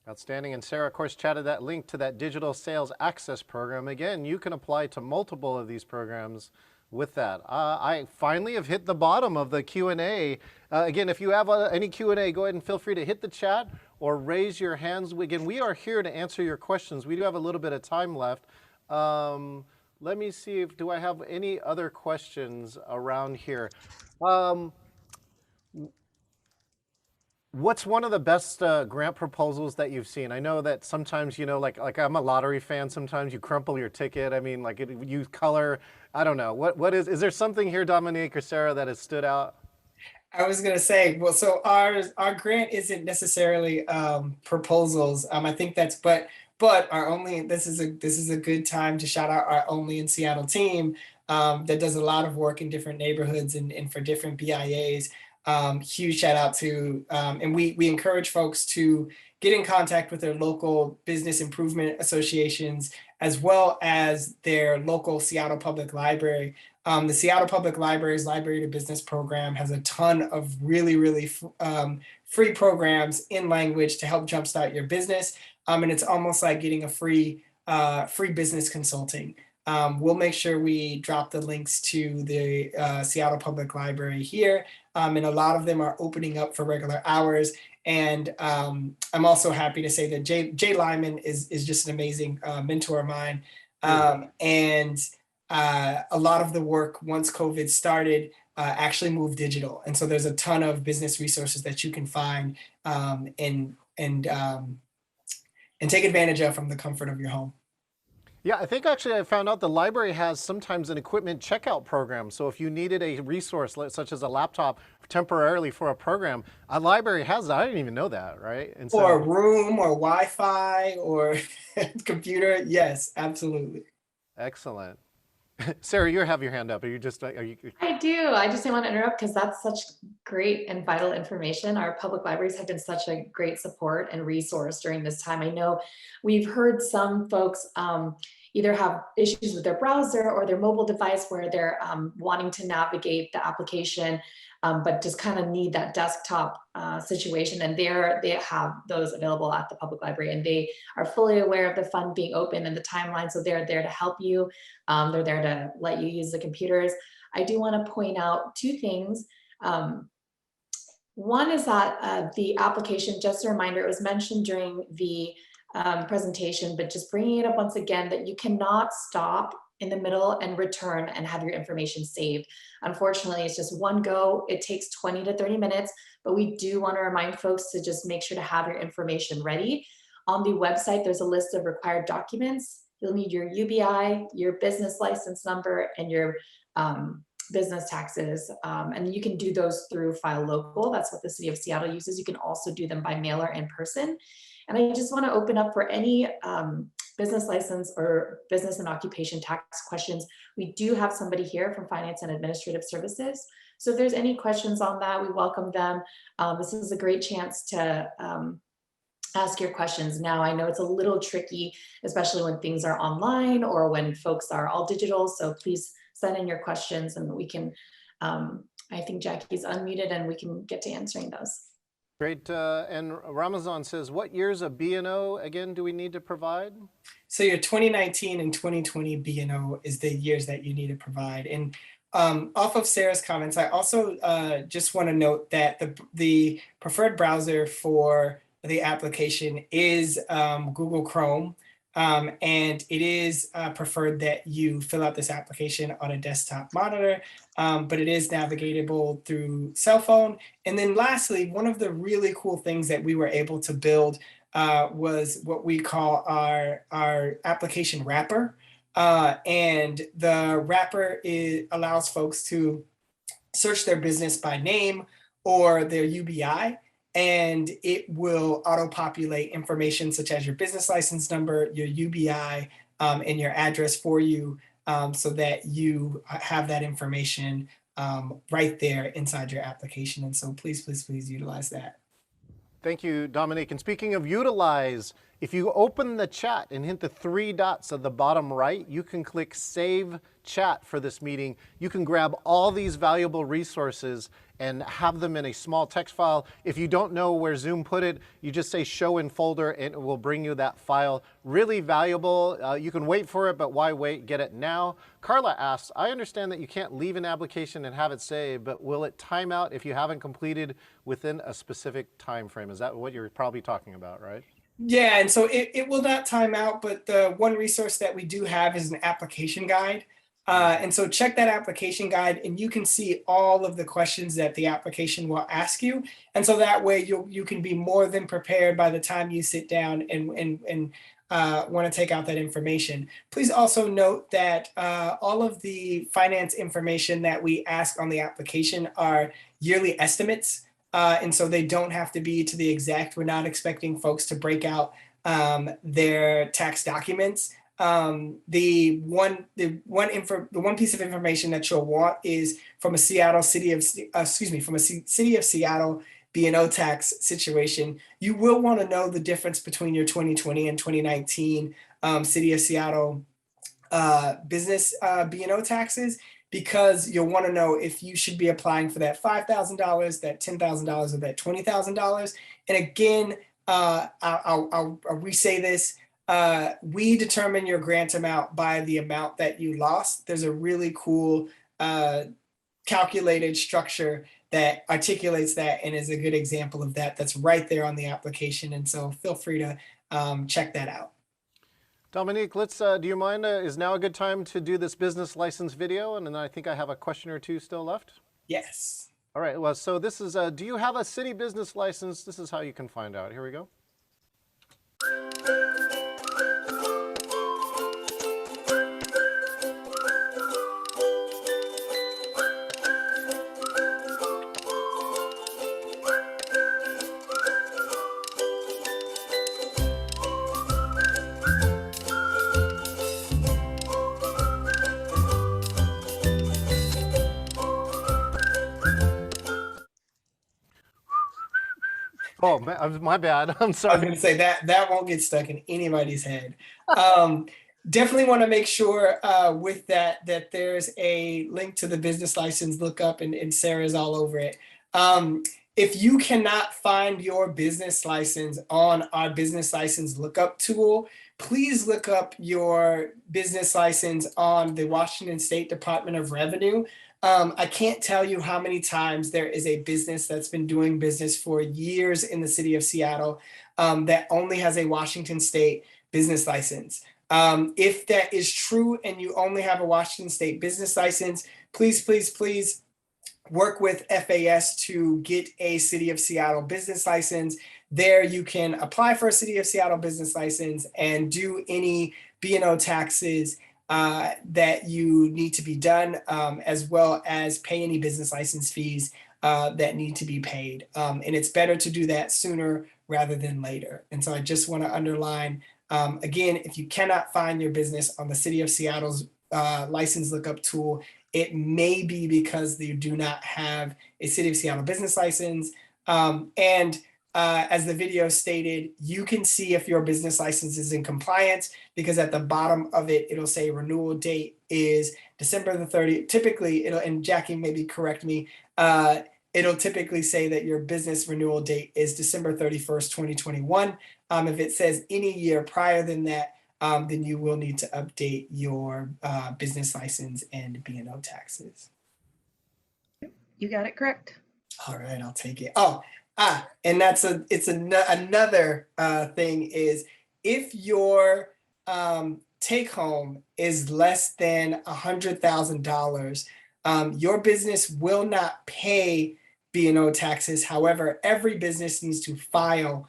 Outstanding. And Sarah, of course, chatted that link to that digital sales access program. Again, you can apply to multiple of these programs with that. I finally have hit the bottom of the Q&A. Again, if you have any Q&A, go ahead and feel free to hit the chat or raise your hands. Again, we are here to answer your questions. We do have a little bit of time left. Let me see do I have any other questions around here. What's one of the best grant proposals that you've seen? I know that sometimes, you know, like I'm a lottery fan, sometimes you crumple your ticket. I mean, like you color, I don't know. What is there something here, Dominique or Sarah, that has stood out? I was going to say, well, so our grant isn't necessarily proposals. I think that's, but our Only, this is a good time to shout out our Only in Seattle team that does a lot of work in different neighborhoods and for different BIAs. Huge shout out to, and we encourage folks to get in contact with their local business improvement associations, as well as their local Seattle Public Library. The Seattle Public Library's Library to Business program has a ton of really free programs in language to help jumpstart your business. And it's almost like getting a free business consulting. We'll make sure we drop the links to the Seattle Public Library here. And a lot of them are opening up for regular hours. And I'm also happy to say that Jay Lyman is just an amazing mentor of mine. And a lot of the work once COVID started actually moved digital. And so there's a ton of business resources that you can find and take advantage of from the comfort of your home. Yeah, I think actually I found out the library has sometimes an equipment checkout program. So if you needed a resource such as a laptop temporarily for a program, a library has that. I didn't even know that, right? And so, or a room or Wi-Fi or computer. Yes, absolutely. Excellent. Sarah, you have your hand up. Are you just, are you? I do. I just didn't want to interrupt because that's such great and vital information. Our public libraries have been such a great support and resource during this time. I know we've heard some folks, either have issues with their browser or their mobile device where they're wanting to navigate the application, but just kind of need that desktop situation. And they have those available at the public library, and they are fully aware of the fund being open and the timeline. So they're there to help you. They're there to let you use the computers. I do want to point out two things. One is that the application, just a reminder, it was mentioned during the presentation, but just bringing it up once again, that you cannot stop in the middle and return and have your information saved. Unfortunately, it's just one go. It takes 20 to 30 minutes, but we do want to remind folks to just make sure to have your information ready. On the website, there's a list of required documents. You'll need your UBI, your business license number, and your business taxes. And you can do those through File Local. That's what the City of Seattle uses. You can also do them by mail or in person. And I just want to open up for any business license or business and occupation tax questions. We do have somebody here from Finance and Administrative Services. So if there's any questions on that, we welcome them. This is a great chance to ask your questions now. I know it's a little tricky, especially when things are online or when folks are all digital. So please send in your questions and we can, I think Jackie's unmuted and we can get to answering those. Great. And Ramazan says, what years of B&O again do we need to provide? So your 2019 and 2020 B&O is the years that you need to provide. And off of Sarah's comments, I also just want to note that the preferred browser for the application is Google Chrome. And it is preferred that you fill out this application on a desktop monitor, but it is navigatable through cell phone. And then lastly, one of the really cool things that we were able to build was what we call our application wrapper. And the wrapper allows folks to search their business by name or their UBI. And it will auto-populate information such as your business license number, your UBI, and your address for you so that you have that information right there inside your application. And so please, please, please utilize that. Thank you, Dominique. And speaking of utilize, if you open the chat and hit the 3 dots at the bottom right, you can click Save Chat for this meeting. You can grab all these valuable resources and have them in a small text file. If you don't know where Zoom put it, you just say show in folder and it will bring you that file. Really valuable. You can wait for it, but why wait? Get it now. Carla asks, I understand that you can't leave an application and have it saved, but will it time out if you haven't completed within a specific time frame? Is that what you're probably talking about, right? Yeah, and so it will not time out, but the one resource that we do have is an application guide. And so check that application guide and you can see all of the questions that the application will ask you. And so that way you can be more than prepared by the time you sit down and want to take out that information. Please also note that all of the finance information that we ask on the application are yearly estimates. And so they don't have to be to the exact. We're not expecting folks to break out their tax documents. The one piece of information that you'll want is from a City of Seattle B&O tax situation. You will want to know the difference between your 2020 and 2019 City of Seattle business B&O taxes, because you'll want to know if you should be applying for that $5,000, that $10,000, or that $20,000. And again, I'll re-say this. We determine your grant amount by the amount that you lost. There's a really cool calculated structure that articulates that and is a good example of that. That's right there on the application. And so feel free to check that out. Dominique, let's, do you mind, is now a good time to do this business license video? And then I think I have a question or two still left. Yes. All right, well, so this is, do you have a city business license? This is how you can find out. Here we go. Oh, my bad. I'm sorry. I was going to say that won't get stuck in anybody's head. definitely want to make sure with that there's a link to the business license lookup, and Sarah's all over it. If you cannot find your business license on our business license lookup tool, please look up your business license on the Washington State Department of Revenue. I can't tell you how many times there is a business that's been doing business for years in the city of Seattle that only has a Washington State business license. If that is true and you only have a Washington State business license, please work with FAS to get a City of Seattle business license. There you can apply for a City of Seattle business license and do any B&O taxes that you need to be done, as well as pay any business license fees that need to be paid. And it's better to do that sooner rather than later. And so I just want to underline, again, if you cannot find your business on the City of Seattle's license lookup tool, it may be because you do not have a City of Seattle business license. As the video stated, you can see if your business license is in compliance, because at the bottom of it, it'll say renewal date is December the 30th. Typically, and Jackie, maybe correct me, it'll typically say that your business renewal date is December 31st, 2021. If it says any year prior than that, then you will need to update your business license and B&O taxes. You got it correct. All right, I'll take it. And another thing is, if your take home is less than $100,000, your business will not pay B&O taxes. However, every business needs to file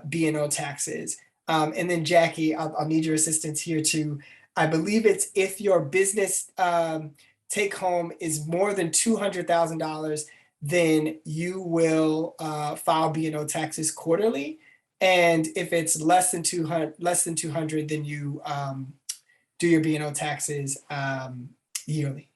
B&O taxes. And then Jackie, I'll need your assistance here too. I believe it's if your business take home is more than $200,000, then you will file B&O taxes quarterly. And if it's less than 200, then you do your B&O taxes yearly.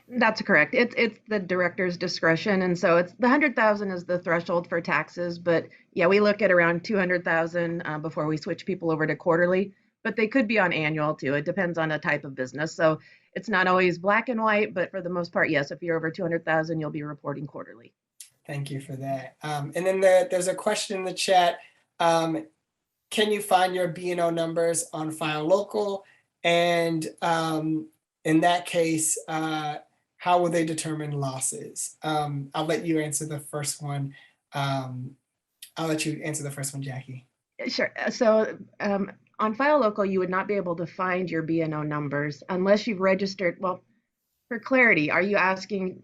That's correct. It's the director's discretion, and so it's the 100,000 is the threshold for taxes. But yeah, we look at around 200,000 before we switch people over to quarterly. But they could be on annual too. It depends on the type of business. So it's not always black and white, but for the most part, yes. If you're over 200,000, you'll be reporting quarterly. Thank you for that. And then there's a question in the chat. Can you find your B&O numbers on File Local? And in that case, how will they determine losses? I'll let you answer the first one. Jackie. Sure. So on File Local, you would not be able to find your B&O numbers unless you've registered. Well, for clarity, are you asking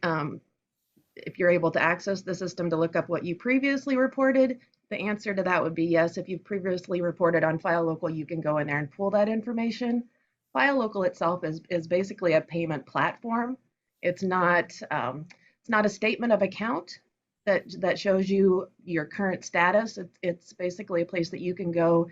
if you're able to access the system to look up what you previously reported? The answer to that would be yes. If you've previously reported on File Local, you can go in there and pull that information. File Local itself is basically a payment platform. It's not a statement of account that shows you your current status. It's basically a place that you can go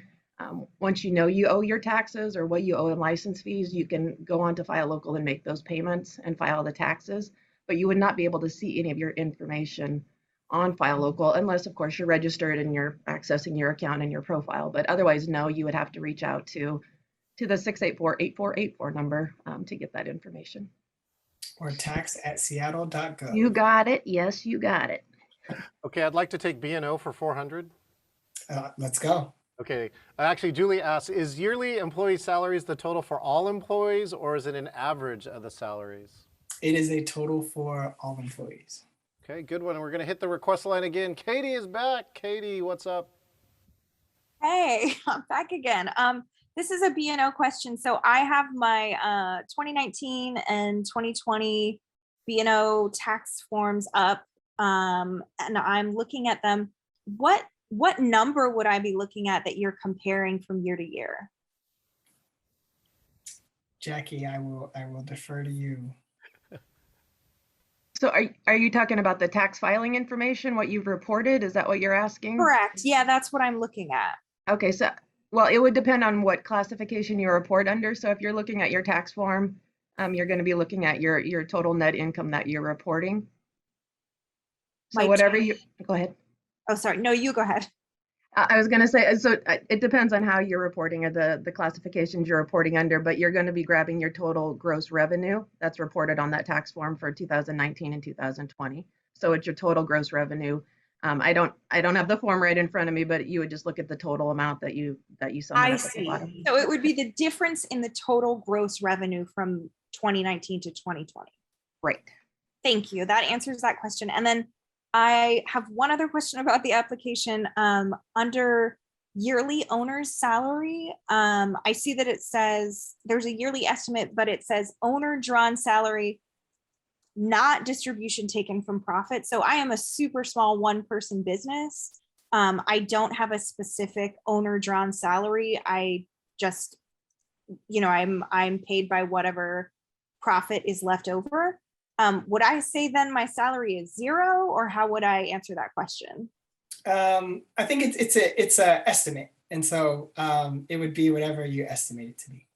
once you know you owe your taxes or what you owe in license fees. You can go onto File Local and make those payments and file the taxes, but you would not be able to see any of your information on File Local unless, of course, you're registered and you're accessing your account and your profile. But otherwise, no, you would have to reach out to the 684-8484 number to get that information. Or tax@seattle.gov. You got it. Yes, you got it. Okay, I'd like to take B&O for 400. Let's go. Okay, actually, Julie asks, is yearly employee salaries the total for all employees, or is it an average of the salaries? It is a total for all employees. Okay, good one. We're going to hit the request line again. Katie is back. Katie, what's up? Hey, I'm back again. This is a B&O question. So I have my 2019 and 2020 B&O tax forms up, and I'm looking at them. What number would I be looking at that you're comparing from year to year? Jackie, I will defer to you. So are you talking about the tax filing information, what you've reported? Is that what you're asking? Correct. Yeah, that's what I'm looking at. Okay, so, well, it would depend on what classification you report under. So if you're looking at your tax form, you're going to be looking at your total net income that you're reporting. So whatever you, go ahead. Oh, sorry. No, you go ahead. I was going to say, so it depends on how you're reporting or the classifications you're reporting under, but you're going to be grabbing your total gross revenue that's reported on that tax form for 2019 and 2020. So it's your total gross revenue. I don't have the form right in front of me, but you would just look at the total amount that you sum I up at the bottom. see. So it would be the difference in the total gross revenue from 2019 to 2020. Right. Thank you. That answers that question. And then I have one other question about the application. Under yearly owner's salary, I see that it says there's a yearly estimate, but it says owner drawn salary, not distribution taken from profit. So I am a super small one-person business. I don't have a specific owner drawn salary. I just, I'm paid by whatever profit is left over. Would I say then my salary is zero, or how would I answer that question? I think it's a estimate, and so it would be whatever you estimate it to be.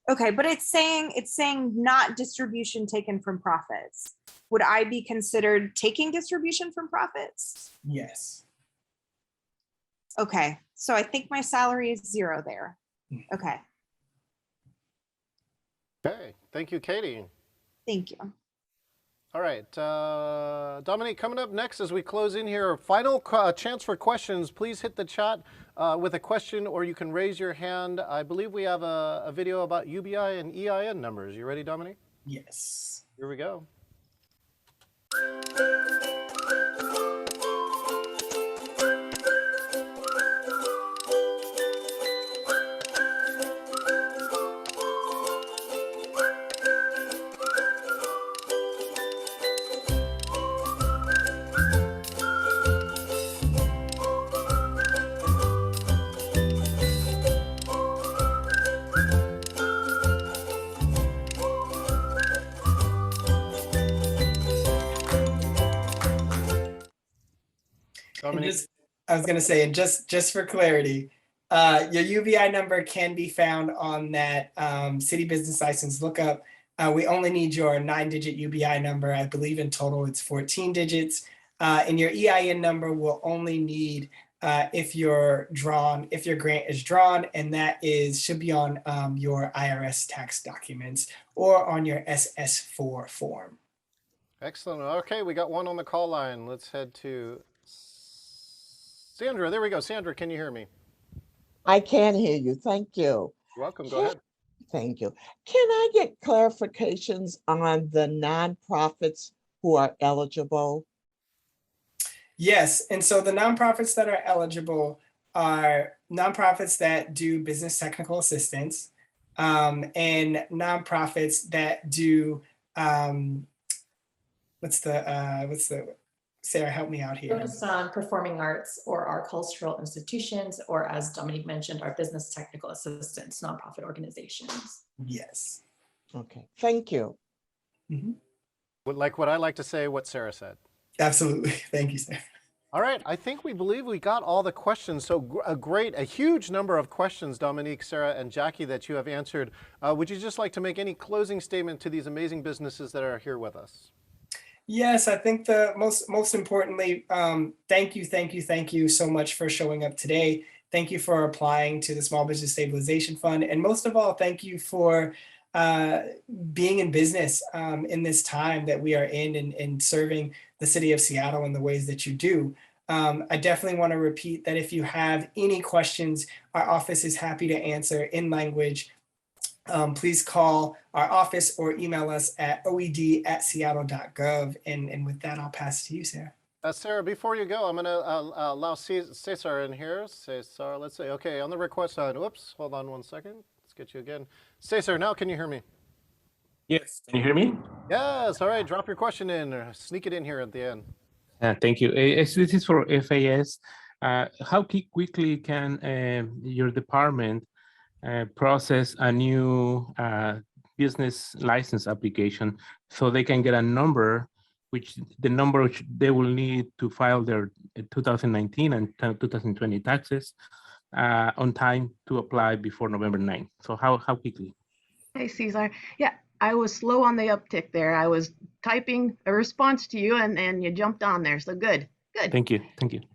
Okay, but it's saying not distribution taken from profits. Would I be considered taking distribution from profits? Yes. Okay, so I think my salary is zero there. Okay. Okay, thank you, Katie. Thank you. All right, Dominique, coming up next as we close in here, final chance for questions. Please hit the chat with a question, or you can raise your hand. I believe we have a video about UBI and EIN numbers. You ready, Dominique? Yes. Here we go. I was going to say, and just for clarity, your UBI number can be found on that city business license lookup. We only need your 9-digit UBI number. I believe in total it's 14 digits. And your EIN number will only need if your grant is drawn, and that should be on your IRS tax documents or on your SS4 form. Excellent. Okay, we got one on the call line. Let's head to Sandra. There we go. Sandra, can you hear me? I can hear you. Thank you. You're welcome. Go ahead. Thank you. Can I get clarifications on the nonprofits who are eligible? Yes. And so the nonprofits that are eligible are nonprofits that do business technical assistance, and nonprofits that do Sarah, help me out here. Focus on performing arts or our cultural institutions, or as Dominique mentioned, our business technical assistance, nonprofit organizations. Yes. Okay, thank you. Mm-hmm. Like what I like to say, what Sarah said. Absolutely. Thank you, Sarah. All right, I think we got all the questions. So a huge number of questions, Dominique, Sarah, and Jackie, that you have answered. Would you just like to make any closing statement to these amazing businesses that are here with us? Yes, I think the most importantly, thank you so much for showing up today. Thank you for applying to the Small Business Stabilization Fund. And most of all, thank you for being in business in this time that we are in and serving the city of Seattle in the ways that you do. I definitely want to repeat that if you have any questions, our office is happy to answer in language. Please call our office or email us at oed@seattle.gov. And with that, I'll pass it to you, Sarah. Sarah, before you go, I'm going to allow Cesar in here. Cesar, let's say, okay, on the request side. Whoops, hold on one second. Let's get you again. Cesar, now can you hear me? Yes, can you hear me? Yes, all right, drop your question in, or sneak it in here at the end. Thank you. This is for FAS. How quickly can your department process a new business license application so they can get a number, which they will need to file their 2019 and 2020 taxes on time to apply before November 9th? So how quickly? Hey, Cesar. Yeah, I was slow on the uptick there. I was typing a response to you and you jumped on there. So good. Thank you.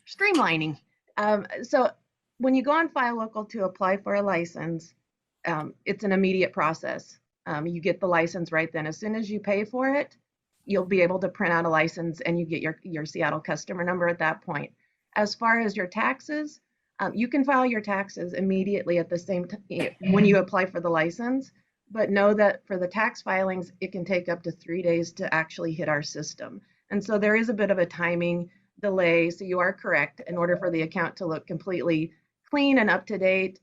Streamlining. So when you go on File Local to apply for a license, it's an immediate process. You get the license right then. As soon as you pay for it, you'll be able to print out a license and you get your Seattle customer number at that point. As far as your taxes, you can file your taxes immediately at the same time when you apply for the license, but know that for the tax filings, it can take up to 3 days to actually hit our system. And so there is a bit of a timing delay. So you are correct. In order for the account to look completely clean and up to date,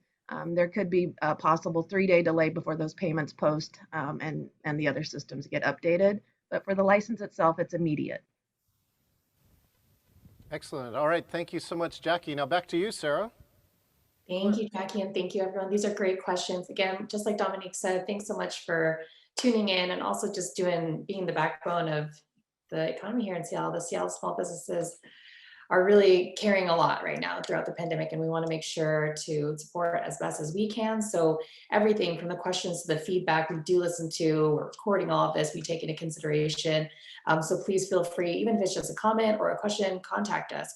there could be a possible 3-day delay before those payments post and the other systems get updated. But for the license itself, it's immediate. Excellent. All right. Thank you so much, Jackie. Now back to you, Sarah. Thank you, Jackie, and thank you, everyone. These are great questions. Again, just like Dominique said, thanks so much for tuning in and also just being the backbone of the economy here in Seattle. The Seattle small businesses are really carrying a lot right now throughout the pandemic, and we want to make sure to support as best as we can. So everything from the questions to the feedback we do listen to, we're recording all of this, we take into consideration. So please feel free, even if it's just a comment or a question, contact us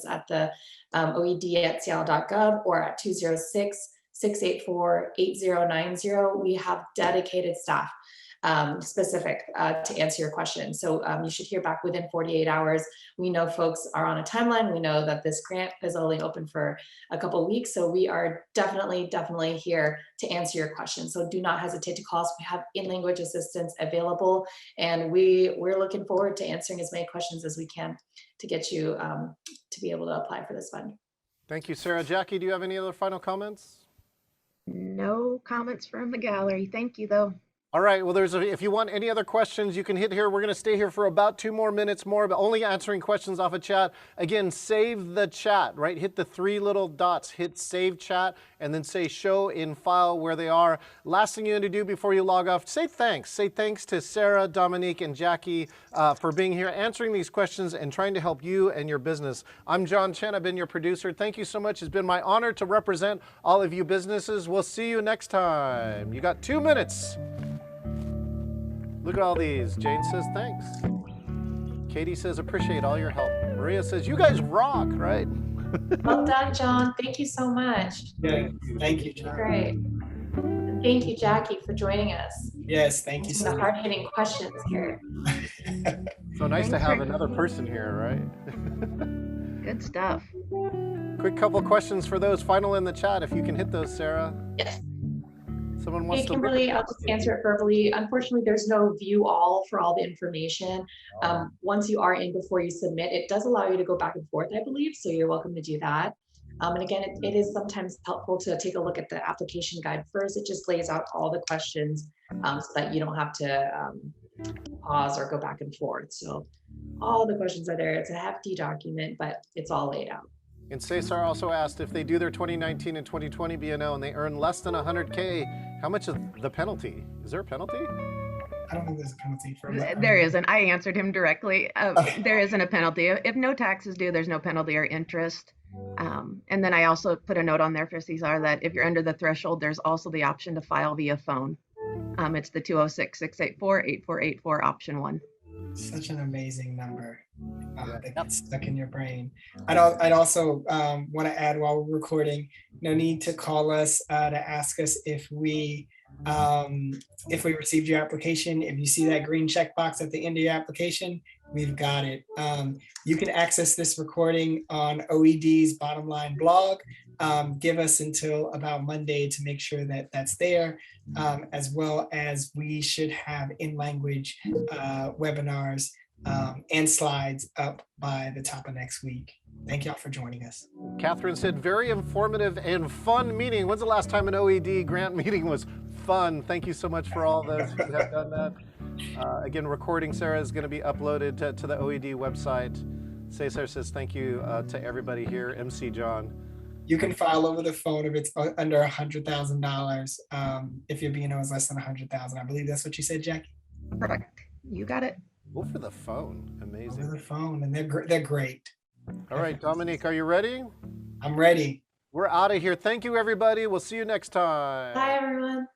at the oed@seattle.gov or at 206-684-8090. We have dedicated staff specific to answer your questions. So you should hear back within 48 hours. We know folks are on a timeline. We know that this grant is only open for a couple of weeks. So we are definitely here to answer your questions. So do not hesitate to call us. We have in-language assistance available, and we're looking forward to answering as many questions as we can to get you to be able to apply for this fund. Thank you, Sarah. Jackie, do you have any other final comments? No comments from the gallery. Thank you, though. All right, well, if you want any other questions, you can hit here. We're going to stay here for about 2 more minutes more, but only answering questions off of chat. Again, save the chat, right? Hit the 3 little dots, hit save chat, and then say show in file where they are. Last thing you need to do before you log off, say thanks. Say thanks to Sarah, Dominique, and Jackie for being here, answering these questions, and trying to help you and your business. I'm John Chen. I've been your producer. Thank you so much. It's been my honor to represent all of you businesses. We'll see you next time. You got 2 minutes. Look at all these. Jane says thanks. Katie says appreciate all your help. Maria says you guys rock, right? Well done, John. Thank you so much. Yeah, thank you, John. Great. And thank you, Jackie, for joining us. Yes, thank you so The much. hard-hitting questions here. So nice to have another person here, right? Good stuff. Quick couple questions for those final in the chat, if you can hit those, Sarah. Yes. Someone wants Hey, to. Kimberly, I'll just answer it verbally. Unfortunately, there's no view all for all the information. Once you are in before you submit, it does allow you to go back and forth, I believe. So you're welcome to do that. And again, it is sometimes helpful to take a look at the application guide first. It just lays out all the questions so that you don't have to pause or go back and forth. So all the questions are there. It's a hefty document, but it's all laid out. And Cesar also asked if they do their 2019 and 2020 B&O and they earn less than 100K, how much is the penalty? Is there a penalty? I don't think there's a penalty for that. There isn't. I answered him directly. There isn't a penalty. If no taxes due, there's no penalty or interest. And then I also put a note on there for Cesar that if you're under the threshold, there's also the option to file via phone. It's the 206-684-8484 option 1. Such an amazing number that gets stuck in your brain. I'd also want to add while we're recording, no need to call us to ask us if we received your application. If you see that green checkbox at the end of your application, we've got it. You can access this recording on OED's Bottom Line blog. Give us until about Monday to make sure that that's there, as well as we should have in-language webinars and slides up by the top of next week. Thank y'all for joining us. Catherine said, very informative and fun meeting. When's the last time an OED grant meeting was fun? Thank you so much for all those who have done that. Again, recording, Sarah, is going to be uploaded to the OED website. Cesar says thank you to everybody here. MC John. You can file over the phone if it's under $100,000. If your B&O is less than $100,000, I believe that's what you said, Jackie. Correct. You got it. Over the phone. Amazing. Over the phone, and they're great. All right, Dominique, are you ready? I'm ready. We're out of here. Thank you, everybody. We'll see you next time. Bye, everyone.